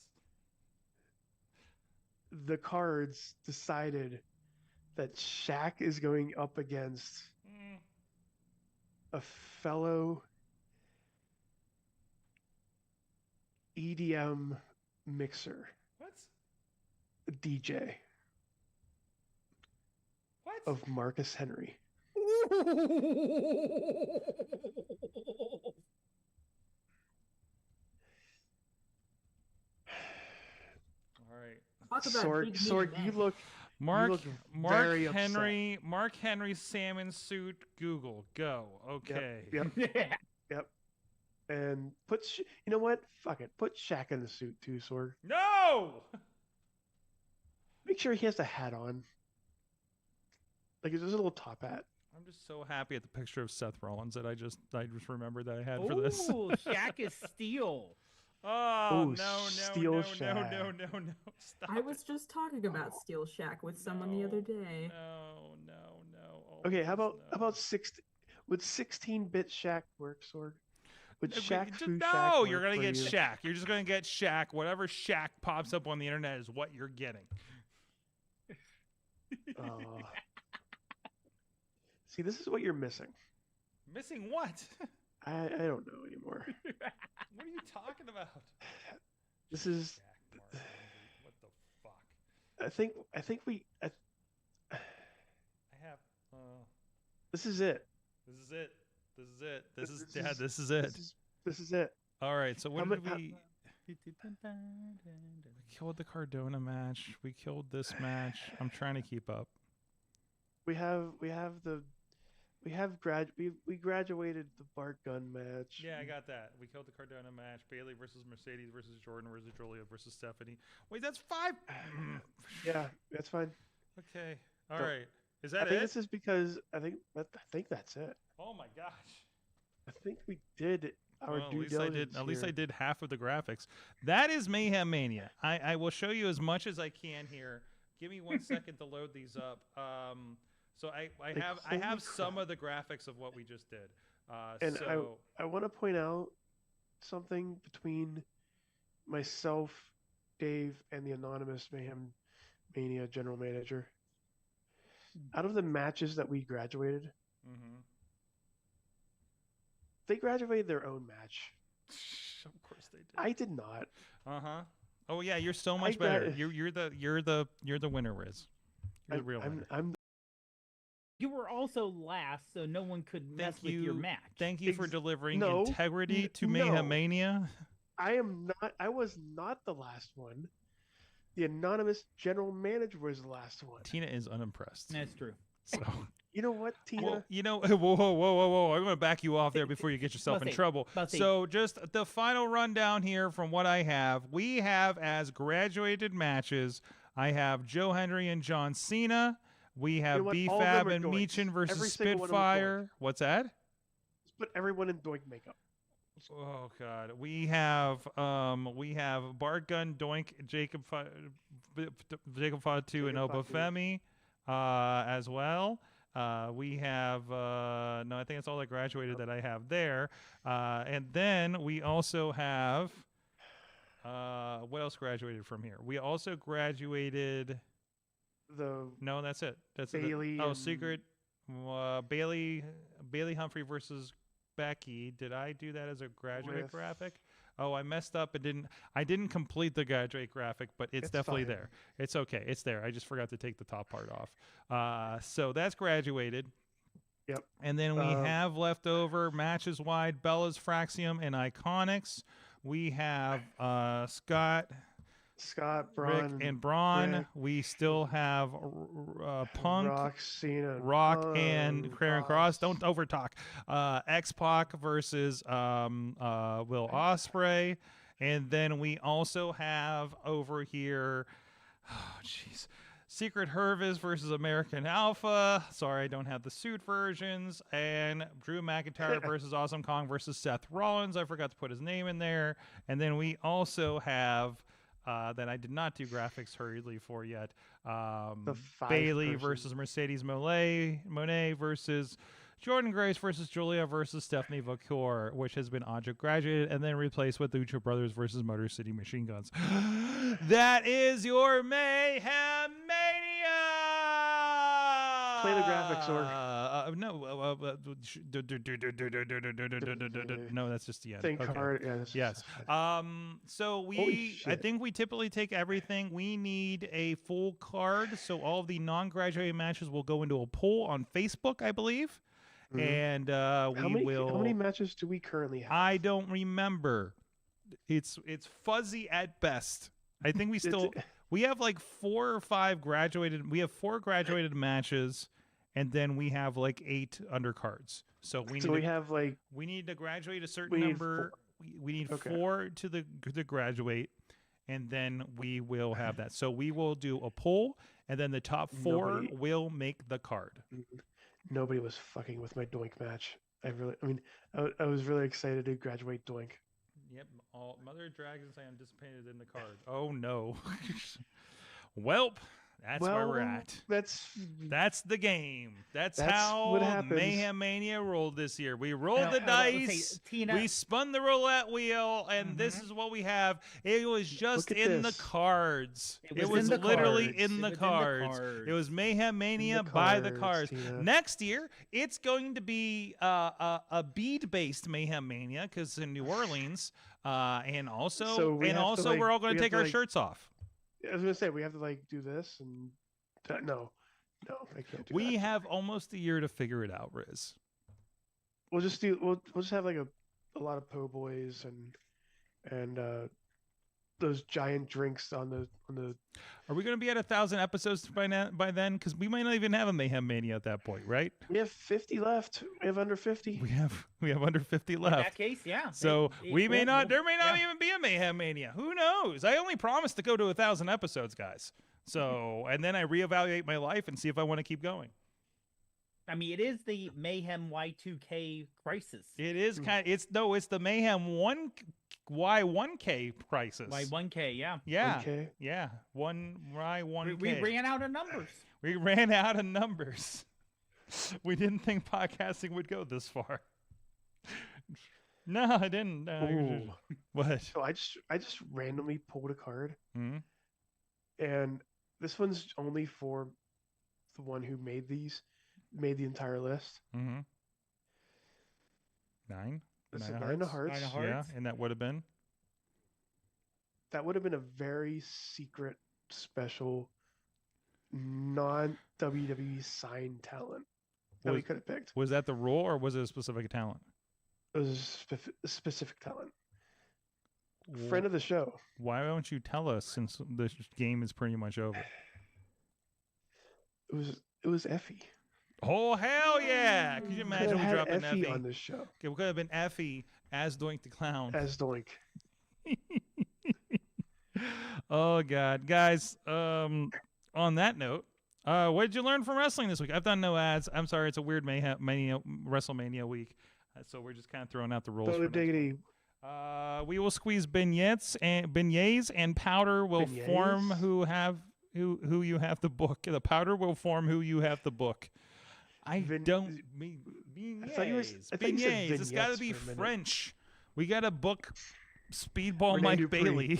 the cards decided that Shaq is going up against a fellow EDM mixer.
What?
DJ.
What?
Of Marcus Henry.
All right.
Talk about
Sorg, you look
Mark
very
Henry, Mark Henry salmon suit. Google go. Okay.
Yep. And you know what? Fuck it. Put Shaq in the suit too, Sorg.
No.
Make sure he has the hat on. Like there's a little top hat.
I'm just so happy at the picture of Seth Rollins that I just remembered that I had for this.
Oh, Shaq is steel.
Oh, no.
Steel Shaq.
No. Stop.
I was just talking about Steel Shack with someone the other day.
No. Oh,
Okay, how
no.
about 16-bit Shaq work, Sorg? Would Shaq Fu
No,
Shaq
you're
work
gonna
for
get
you?
Shaq. You're just gonna get Shaq. Whatever Shaq pops up on the internet is what you're getting.
See, this is what you're missing.
Missing what?
I don't know anymore.
What are you talking about?
This is.
Shaq, Mark, what the fuck?
I think we.
I have.
This is it.
This is it. This is it.
This is it.
All right. So what
How
did
mu-
we? We killed the Cardona match. We killed this match. I'm trying to keep up.
We graduated the Bart Gunn match.
Yeah, I got that. We killed the Cardona match. Bailey versus Mercedes versus Jordan versus Julia versus Stephanie. Wait, that's 5.
Yeah, that's fine.
Okay. All
So,
right. Is
I
that
think
it?
this is because I think that's it.
Oh my gosh.
I think we did our
Well,
due diligence.
At least I
here.
did half of the graphics. That is Mayhem Mania. I will show you as much as I can here. Give me 1 second to load these up. So I have some of the graphics of what we just did.
And
so
I want to point out something between myself, Dave, and the anonymous Mayhem Mania general manager. Out of the matches that we graduated, they graduated their own match.
of course they did.
I did not.
Oh yeah, you're so much better. You're the winner, Riz. You're the real winner.
You were also last, so no one could mess with your match.
Thank you for delivering
No,
integrity to
no.
Mayhem Mania.
I was not the last one. The anonymous general manager was the last one.
Tina is unimpressed.
That's true.
So
You know what, Tina?
well, you know, whoa! I'm going to back you off there before you get yourself in trouble. So, just the final rundown here from what I have. We have as graduated matches. I have Joe Henry and John Cena. We have B-Fab and Meechin versus Spitfire. What's that?
Just put everyone in Doink makeup.
Oh God, we have Bart Gunn, Doink, Jacob Fatu, and Obafemi as well. We have no, I think that's all that graduated that I have there. And then we also have what else graduated from here? We also graduated. No, that's it. That's
Bailey.
Secret. Bailey Humphrey versus Becky. Did I do that as a graduate graphic? Oh, I messed up and didn't complete the graduate graphic, but it's definitely
fine.
there. It's okay. It's there. I just forgot to take the top part off. So that's graduated.
Yep.
And then we have left over matches wide Bella's Fraxium and Iconics. We have Scott,
Braun,
Rick, and Braun.
Rick.
We still have Punk,
Rock,
and Karrion Kross. Don't overtalk. X-Pac versus Will Ospreay. And then we also have over here, oh jeez, Secret Hervis versus American Alpha. Sorry, I don't have the suit versions. And Drew McIntyre versus Awesome Kong versus Seth Rollins. I forgot to put his name in there. And then we also have that I did not do graphics hurriedly for yet. Bailey versus Mercedes Moné versus Jordan Grace versus Julia versus Stephanie Vacour, which has been object graduated and then replaced with Lucha Brothers versus Motor City Machine Guns. That is your Mayhem Mania!
Play the graphics, or
no, that's just the end.
Think
Okay.
hard. Yeah,
Yes. So I think we typically take everything. We need a full card, so all of the non-graduated matches will go into a poll on Facebook, I believe. And
How many matches do we currently have?
I don't remember. It's fuzzy at best. I think we have like 4 or 5 graduated. We have 4 graduated matches, and then we have like 8 undercards. So we need to graduate a certain number. We need 4 to the graduate, and then we will have that. So we will do a poll, and then the top 4 will make the card.
Nobody was fucking with my Doink match. I was really excited to graduate Doink.
Yep, all Mother Dragons I anticipated in the card. Oh no. Welp, that's where we're at. That's the game. That's how
what happens.
Mayhem Mania rolled this year. We rolled the dice.
Tina,
we spun the roulette wheel, and this is what we have. It was just in the cards. It was literally in the cards. It was Mayhem Mania by the cards.
Tina.
Next year, it's going to be a bead-based Mayhem Mania because in New Orleans, and also we're all going to take our shirts off.
I was gonna say we have to do this and no, I can't do that.
We have almost a year to figure it out, Riz.
We'll just have a lot of po' boys and those giant drinks on the.
Are we going to be at 1,000 episodes by then? Because we might not even have a Mayhem Mania at that point, right?
We have 50 left. We have under 50.
We have under 50 left.
In that case, yeah.
So we may not. There may not even be a Mayhem Mania. Who knows? I only promised to go to 1,000 episodes, guys. So and then I reevaluate my life and see if I want to keep going.
I mean, it is the Mayhem Y2K crisis.
It is it's the Mayhem Y1K crisis.
Y1K, yeah.
Yeah.
1K?
Yeah. Y1K.
We ran out of numbers.
We ran out of numbers. We didn't think podcasting would go this far. No, I didn't. What?
So I just randomly pulled a card,
Mm-hmm.
and this one's only for the one who made the entire list.
Mm-hmm. 9.
It's
9
of hearts.
9 of hearts.
Yeah, and that would have been.
That would have been a very secret, special, non-WWE signed talent that we could have picked.
Was that the rule, or was it a specific talent?
It was a specific talent. Friend of the show.
Why don't you tell us, since the game is pretty much over?
It was Effie.
Oh, hell yeah! Could you imagine we dropping
Effie
Effie
on this show?
Okay, we could have been Effie as Doink the Clown.
As Doink.
Oh, God. Guys, on that note, what did you learn from wrestling this week? I've done no ads. I'm sorry, it's a weird WrestleMania week. So we're just kind of throwing out the rules. We will squeeze beignets and powder will form who you have the book. The powder will form who you have the book. I don't mean beignets. Beignets. It's got to be French. We got to book Speedball
Rene
Mike
Dupree.
Bailey.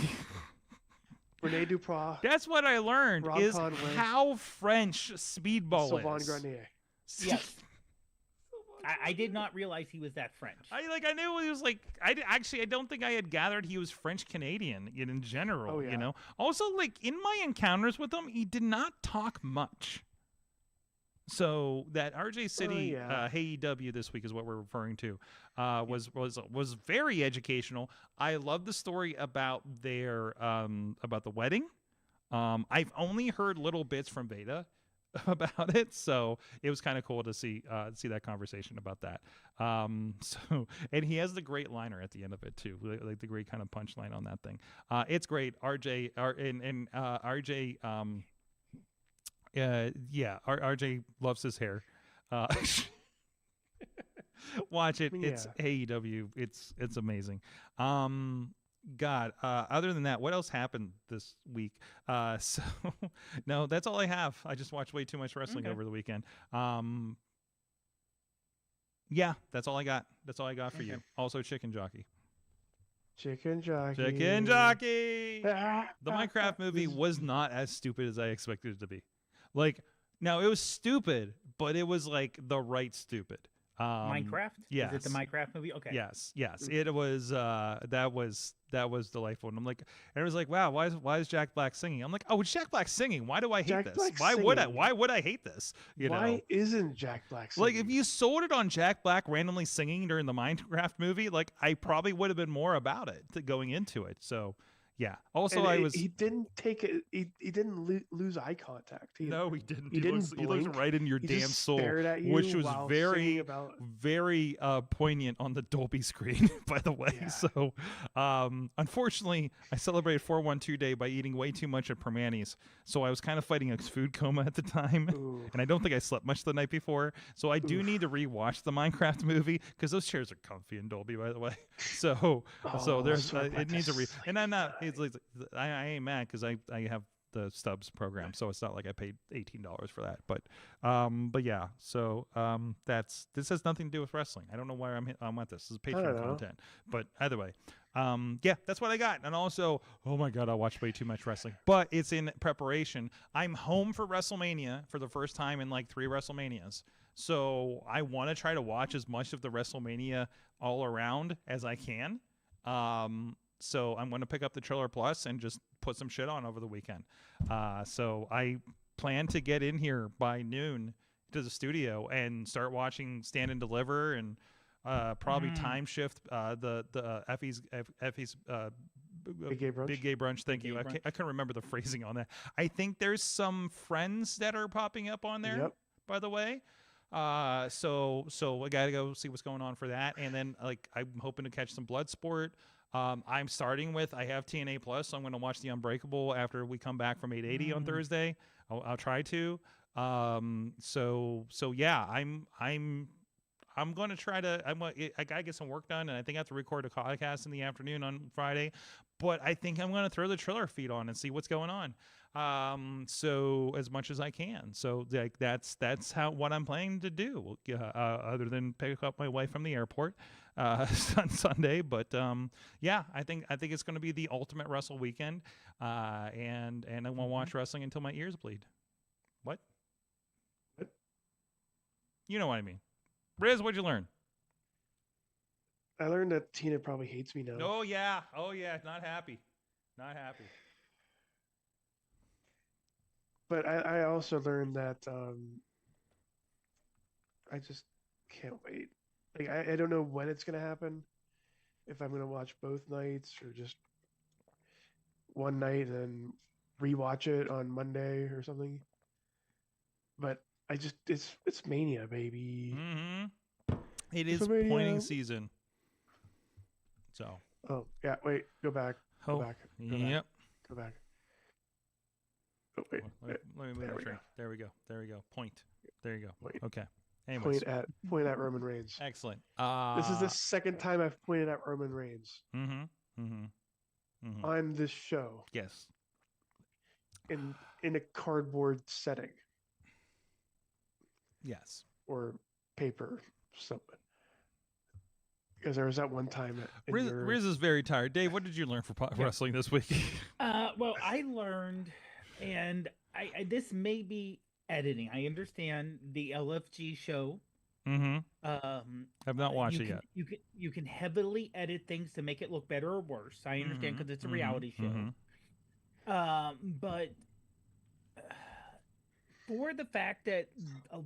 Rene Dupree.
That's what I learned
Rob
is
Conway.
how French Speedball
Sylvain
is.
Grenier.
Yes. I did not realize he was that French.
I knew he was I don't think I had gathered he was French Canadian in general.
Oh, yeah.
You know. Also, in my encounters with him, he did not talk much. So that RJ City AEW this week is what we're referring to. Was very educational. I love the story about their about the wedding. I've only heard little bits from Veda about it, so it was kind of cool to see that conversation about that. And he has the great liner at the end of it too, like the great kind of punchline on that thing. It's great. RJ Yeah, RJ loves his hair. Watch it.
Yeah.
It's AEW. It's amazing. God, other than that, what else happened this week? So no, that's all I have. I just watched way too much wrestling over the weekend. Yeah, that's all I got. That's all I got for you. Also, Chicken Jockey.
Chicken Jockey.
Chicken Jockey. The Minecraft movie was not as stupid as I expected it to be. Like, now it was stupid, but it was like the right stupid.
Minecraft?
Yes.
Is it the Minecraft movie? Okay.
Yes. It was that was delightful. And I'm like, and it was like, wow, why is Jack Black singing? I'm like, oh, it's Jack Black singing. Why do I hate
Jack
this?
Black
Why would I hate this?
Why isn't Jack Black singing?
Like, if you sold it on Jack Black randomly singing during the Minecraft movie, like, I probably would have been more about it going into it. So yeah. Also,
he didn't take it. He didn't lose eye contact.
No, he didn't.
He
looks right in your damn soul, which was very, very poignant on the Dolby screen, by the way. Yeah. So, unfortunately, I celebrated 412 Day by eating way too much at Permani's. So I was kind of fighting a food coma at the time, and I don't think I slept much the night before. So I do need to rewatch the Minecraft movie because those chairs are comfy in Dolby, by the way. So, there's it needs a and I'm not. It's like, I ain't mad because I have the Stubs program, so it's not like I paid $18 for that. But yeah, so this has nothing to do with wrestling. I don't know why I'm at this. This is Patreon content. But either way, yeah, that's what I got. And also, oh my God, I watched way too much wrestling. But it's in preparation. I'm home for WrestleMania for the first time in like 3 WrestleManias. So I want to try to watch as much of the WrestleMania all around as I can. So I'm going to pick up the Triller Plus and just put some shit on over the weekend. So I plan to get in here by noon to the studio and start watching Stand and Deliver and probably time shift the Effie's Big Gay Brunch. Thank you. I can't remember the phrasing on that. I think there's some friends that are popping up on there.
Yep.
By the way. So I gotta go see what's going on for that, and then like I'm hoping to catch some Bloodsport. I'm starting with I have TNA Plus, so I'm going to watch The Unbreakable after we come back from 880 on Thursday. I'll try to. So yeah, I'm going to try to. I gotta get some work done, and I think I have to record a podcast in the afternoon on Friday. But I think I'm going to throw the Triller feed on and see what's going on. So as much as I can. So like that's what I'm planning to do. Other than pick up my wife from the airport on Sunday. But yeah, I think it's going to be the ultimate wrestle weekend. And I won't watch wrestling until my ears bleed. What? You know what I mean. Riz, what'd you learn?
I learned that Tina probably hates me now.
Oh yeah, not happy.
But I also learned that I just can't wait. Like I don't know when it's gonna happen. If I'm gonna watch both nights or just one night and then rewatch it on Monday or something. But it's Mania, baby.
Mm-hmm. It is pointing season. So.
Oh yeah, wait, go back. Go back.
Yep.
Go back. Oh, wait.
Let me move the train. There we go. Point. There you go.
Point.
Okay. Anyways.
Point at Roman Reigns.
Excellent.
This is the second time I've pointed at Roman Reigns. On this show.
Yes.
In a cardboard setting.
Yes.
Or paper, something. Because there was that one time.
Riz is very tired. Dave, what did you learn for wrestling this week?
Well, I learned, and this may be editing. I understand the LFG show.
Mm-hmm. I've not watched it yet.
You can heavily edit things to make it look better or worse. I understand because it's a reality show. But for the fact that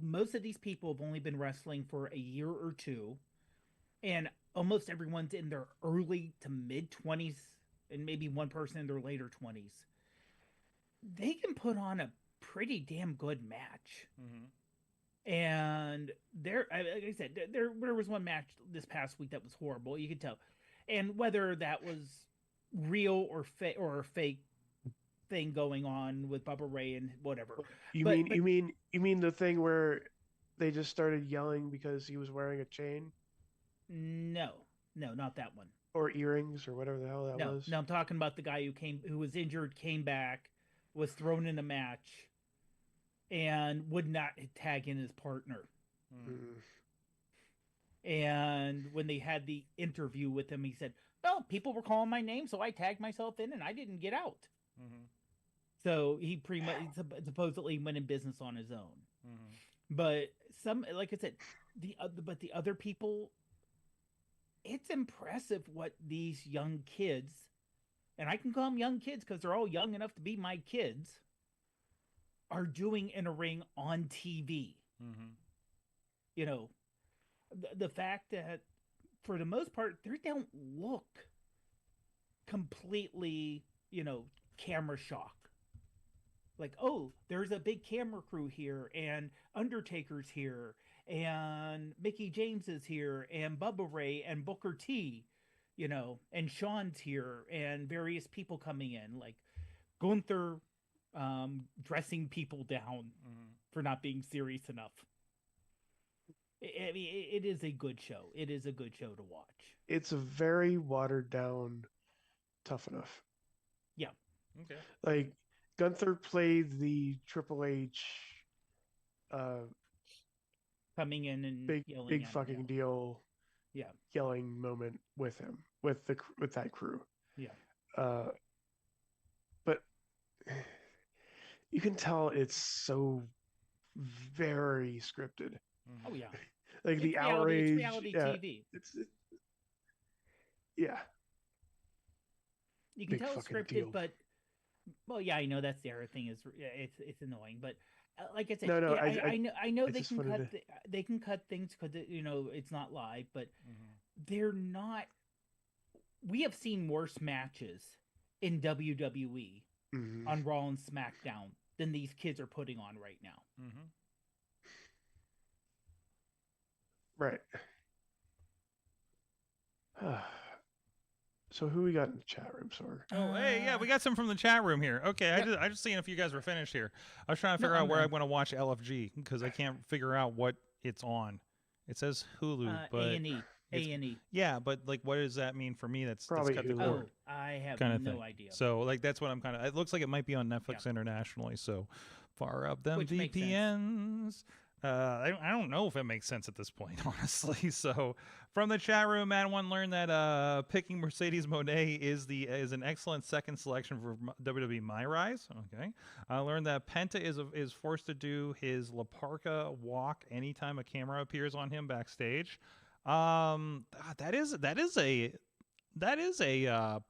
most of these people have only been wrestling for a year or two, and almost everyone's in their early to mid 20s, and maybe one person in their later 20s, they can put on a pretty damn good match. And like I said, there was one match this past week that was horrible. You could tell, and whether that was real or fake thing going on with Bubba Ray and whatever.
You mean the thing where they just started yelling because he was wearing a chain?
No, not that one.
Or earrings or whatever the hell that was.
No, I'm talking about the guy who was injured, came back, was thrown in a match, and would not tag in his partner. And when they had the interview with him, he said, "Well, people were calling my name, so I tagged myself in, and I didn't get out." So he pretty much supposedly went in business on his own. But like I said, the other people, it's impressive what these young kids, and I can call them young kids because they're all young enough to be my kids, are doing in a ring on TV. You know, the fact that for the most part, they don't look completely, camera shock. Like, oh, there's a big camera crew here, and Undertaker's here, and Mickey James is here, and Bubba Ray, and Booker T, and Sean's here, and various people coming in, like Gunther dressing people down for not being serious enough. I mean, it is a good show. It is a good show to watch.
It's a very watered down Tough Enough.
Yeah.
Okay.
Like, Gunther played the Triple H
coming in and
big fucking deal.
Yeah.
Yelling moment with him, with that crew.
Yeah.
But you can tell it's so very scripted.
Oh yeah.
Like
it's
the outrage.
It's reality TV.
Yeah.
You can
Big
tell it's
fucking
scripted,
deal.
but yeah, I know that's the other thing is it's annoying, but like I said,
No,
I know
I
they
just
can
wanted
cut they can cut things because it's not live, but they're not. We have seen worse matches in WWE on Raw and SmackDown than these kids are putting on right now.
Right. So who we got in the chat room, Sorg?
Oh, hey, yeah, we got some from the chat room here. Okay, I just seeing if you guys were finished here. I was trying to figure out where I want to watch LFG because I can't figure out what it's on. It says Hulu, but
A&E.
Yeah, but like, what does that mean for me? That's
Probably
cut the
Hulu.
cord.
Oh, I have
Kind of
no
thing.
idea.
So like that's what I'm kind of. It looks like it might be on Netflix internationally. So far up them
Which makes
VPNs. I don't know if it makes sense at this point, honestly. So from the chat room, Madawan learned that picking Mercedes Moné is an excellent second selection for WWE My Rise. Okay, I learned that Penta is forced to do his La Parka walk anytime a camera appears on him backstage. That is a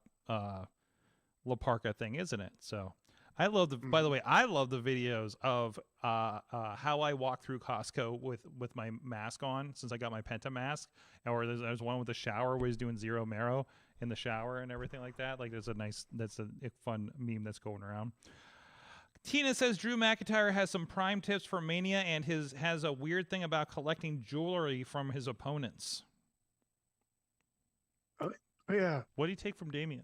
La Parka thing, isn't it? So. I love by the way, I love the videos of how I walk through Costco with my mask on since I got my Penta mask. Or there's one with the shower where he's doing Zero Marrow in the shower and everything like that. Like that's a fun meme that's going around. Tina says Drew McIntyre has some prime tips for Mania and has a weird thing about collecting jewelry from his opponents.
Oh yeah.
What did he take from Damien?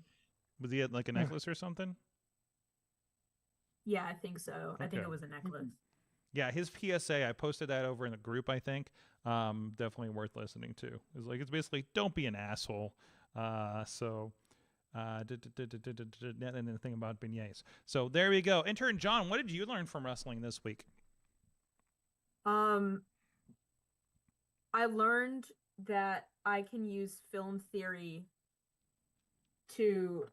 Was he at like a necklace or something?
Yeah, I think so. I think it was a necklace.
Yeah, his PSA, I posted that over in the group, I think. Definitely worth listening to. It's basically, don't be an asshole. And the thing about beignets. So there we go. Intern John, what did you learn from wrestling this week?
I learned that I can use film theory to...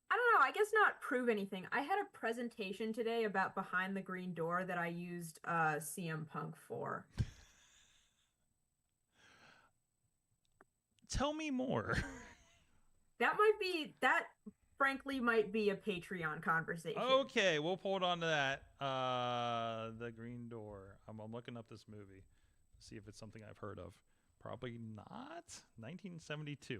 I don't know, I guess not prove anything. I had a presentation today about Behind the Green Door that I used CM Punk for.
Tell me more.
That frankly might be a Patreon conversation.
Okay, we'll hold on to that. The Green Door. I'm looking up this movie to see if it's something I've heard of. Probably not. 1972.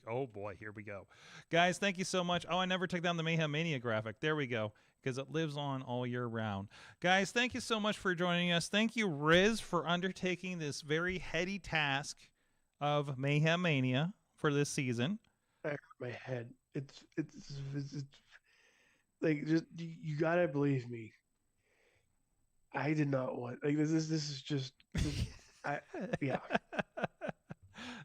Oh boy, here we go. Guys, thank you so much. Oh, I never took down the Mayhem Mania graphic. There we go, because it lives on all year round. Guys, thank you so much for joining us. Thank you, Riz, for undertaking this very heady task of Mayhem Mania for this season.
I hurt my head. It's like, just you gotta believe me. I did not want like this is just yeah.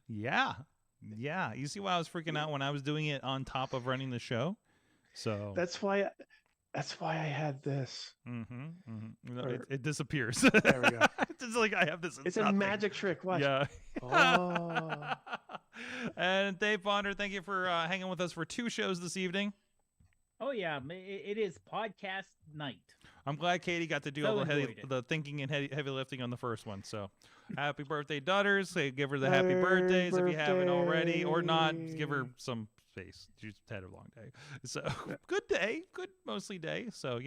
Yeah. You see why I was freaking out when I was doing it on top of running the show? So
That's why I had this.
It disappears.
There we go.
It's just like I have this.
It's a magic trick. Watch.
Yeah.
Oh.
And Dave Ponder, thank you for hanging with us for 2 shows this evening.
Oh yeah, it is podcast night.
I'm glad Katie got to do all the thinking and heavy lifting on the first one. So, happy birthday, daughters! Say, give her the happy birthdays if you haven't already, or not. Give her some space. She's had a long day. So, good day, good mostly day. So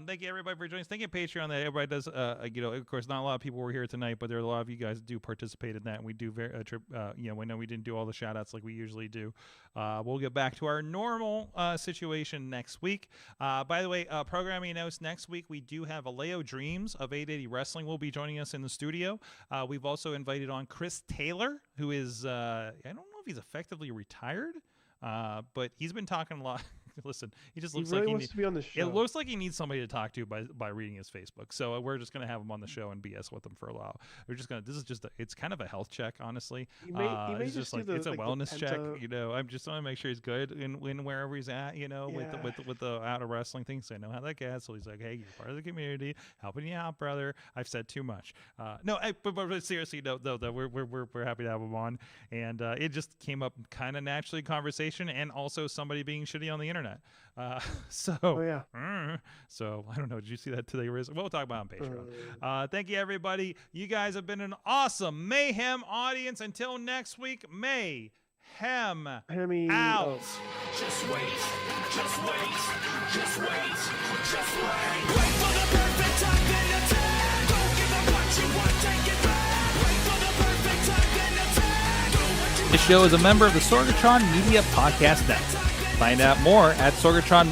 thank you everybody for joining us. Thank you Patreon that everybody does. Of course, not a lot of people were here tonight, but there are a lot of you guys do participate in that, and we do we know we didn't do all the shout outs like we usually do. We'll get back to our normal situation next week. By the way, programming notes next week, we do have Aleo Dreams of 880 Wrestling will be joining us in the studio. We've also invited on Chris Taylor, who is I don't know if he's effectively retired, but he's been talking a lot. Listen, he just looks like he
wants to be on the show.
It looks like he needs somebody to talk to by reading his Facebook. So we're just gonna have him on the show and BS with him for a while. We're just gonna. This is just. It's kind of a health check, honestly.
It's
just like it's a wellness check. I'm just want to make sure he's good in wherever he's at. With the out of wrestling things. So I know how that gets. So he's like, hey, you're part of the community, helping you out, brother. I've said too much. But seriously, no, we're happy to have him on, and it just came up kind of naturally conversation, and also somebody being shitty on the internet. So I don't know. Did you see that today? We'll talk about it on Patreon. Thank you, everybody. You guys have been an awesome Mayhem audience. Until next week, Mayhem out.
Just wait. Wait for the perfect time, then attack. Don't give up what you want, take it back. Wait for the perfect time, then attack. Do what you
This show is a member of the Sorgatron Media Podcast Network. Find out more at Sorgatron